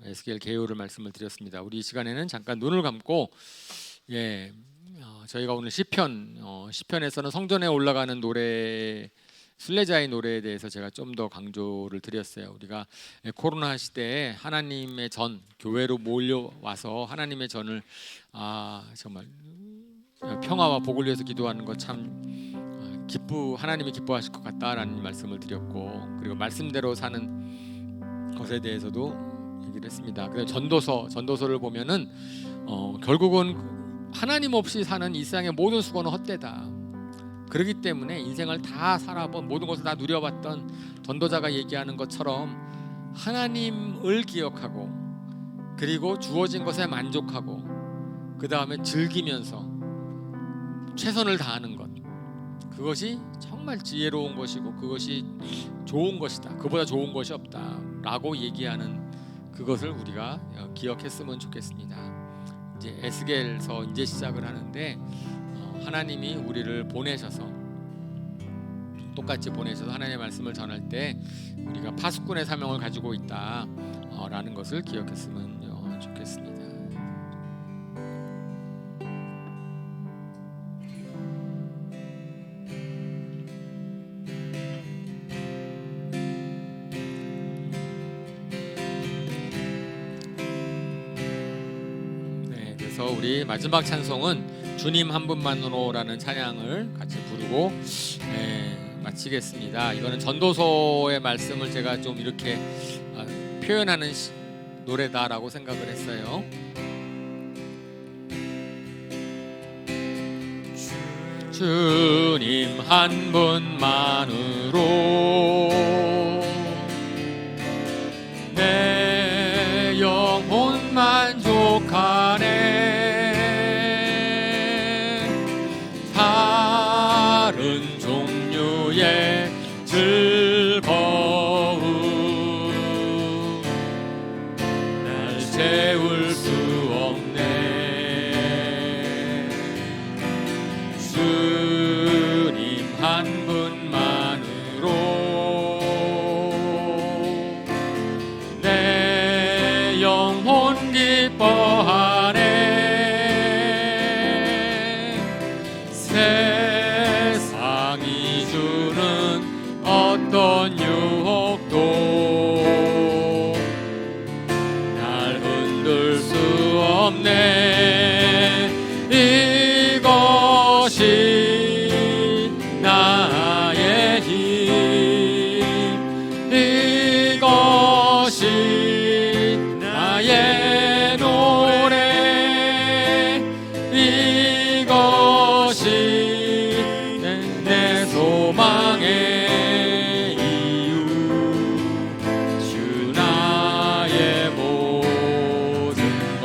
에스겔 개요를 말씀을 드렸습니다. 우리 이 시간에는 잠깐 눈을 감고 저희가 오늘 시편에서는 성전에 올라가는 노래, 순례자의 노래에 대해서 제가 좀 더 강조를 드렸어요. 우리가 코로나 시대에 하나님의 전, 교회로 몰려와서 하나님의 전을 정말 평화와 복을 위해서 기도하는 것 참 하나님이 기뻐하실 것 같다라는 말씀을 드렸고, 그리고 말씀대로 사는 것에 대해서도 얘기를 했습니다. 그래서 전도서를 보면은 결국은 하나님 없이 사는 이 세상의 모든 수고는 헛되다. 그렇기 때문에 인생을 다 살아본, 모든 것을 다 누려봤던 전도자가 얘기하는 것처럼 하나님을 기억하고, 그리고 주어진 것에 만족하고, 그 다음에 즐기면서 최선을 다하는 것, 그것이 정말 지혜로운 것이고 그것이 좋은 것이다. 그보다 좋은 것이 없다 라고 얘기하는 그것을 우리가 기억했으면 좋겠습니다. 이제 에스겔서 이제 시작을 하는데 하나님이 우리를 보내셔서 똑같이 보내셔서 하나님의 말씀을 전할 때 우리가 파수꾼의 사명을 가지고 있다라는 것을 기억했으면 좋겠습니다. 네, 그래서 우리 마지막 찬송은 주님 한 분만으로라는 찬양을 같이 부르고 마치겠습니다. 이거는 전도서의 말씀을 제가 좀 이렇게 표현하는 노래다라고 생각을 했어요. 주님 한 분만으로 내 영혼 만족하네. 다른 종류의 즐거움 날 채울 수 없네. 주님 한 분만으로 내 영혼 기뻐하네. 세상이 주는 어떤 유혹도 날 흔들 수 없네. 이것이 나의 힘, 이것이 나의 노래, 이것이 내 소망의 이유. 주 나의 모든 것.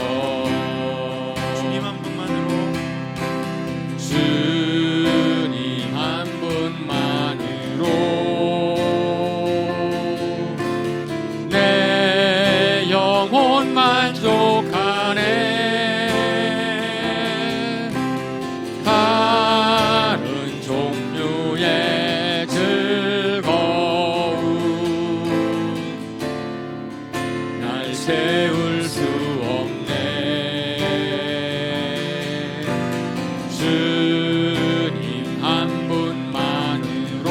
주님 한 분만으로, 주님 한 분만으로 내 영혼 만족하네. 다른 종류의 즐거움 날 채울 수 없네. 주님 한 분만으로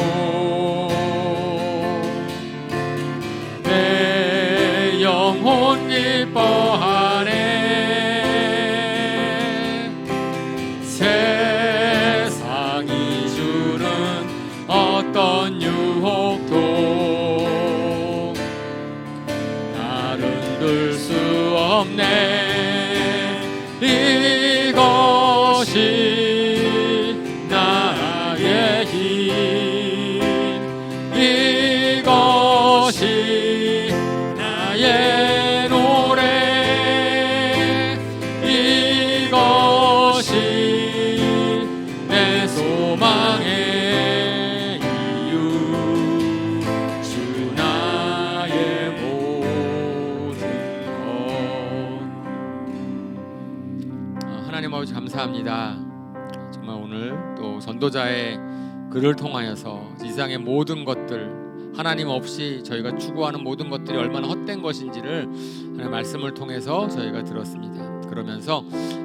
내 영혼 기뻐하네. 세상이 주는 어떤 유혹도 날 흔들 수 없네. 이것이 나의 힘, 이것이 나의 노래, 이것이 내 소망의 이유. 주 나의 모든 것. 하나님 아버지 감사합니다. 정말 오늘 또 전도자의 글을 통하여서 이 세상의 모든 것들, 하나님 없이 저희가 추구하는 모든 것들이 얼마나 헛된 것인지를 하나님 말씀을 통해서 저희가 들었습니다. 그러면서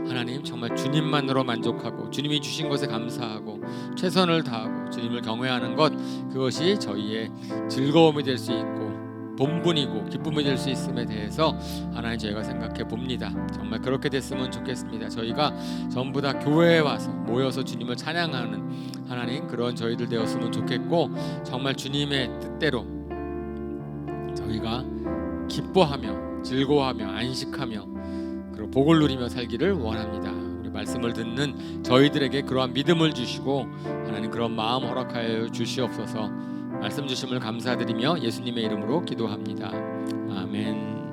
하나님 정말 주님만으로 만족하고 주님이 주신 것에 감사하고 최선을 다하고 주님을 경외하는 것, 그것이 저희의 즐거움이 될 수 있고 본분이고 기쁨이 될 수 있음에 대해서 하나님 저희가 생각해 봅니다. 정말 그렇게 됐으면 좋겠습니다. 저희가 전부 다 교회에 와서 모여서 주님을 찬양하는 하나님, 그런 저희들 되었으면 좋겠고, 정말 주님의 뜻대로 저희가 기뻐하며 즐거워하며 안식하며 그리고 복을 누리며 살기를 원합니다. 우리 말씀을 듣는 저희들에게 그러한 믿음을 주시고 하나님 그런 마음 허락하여 주시옵소서. 말씀 주심을 감사드리며 예수님의 이름으로 기도합니다. 아멘.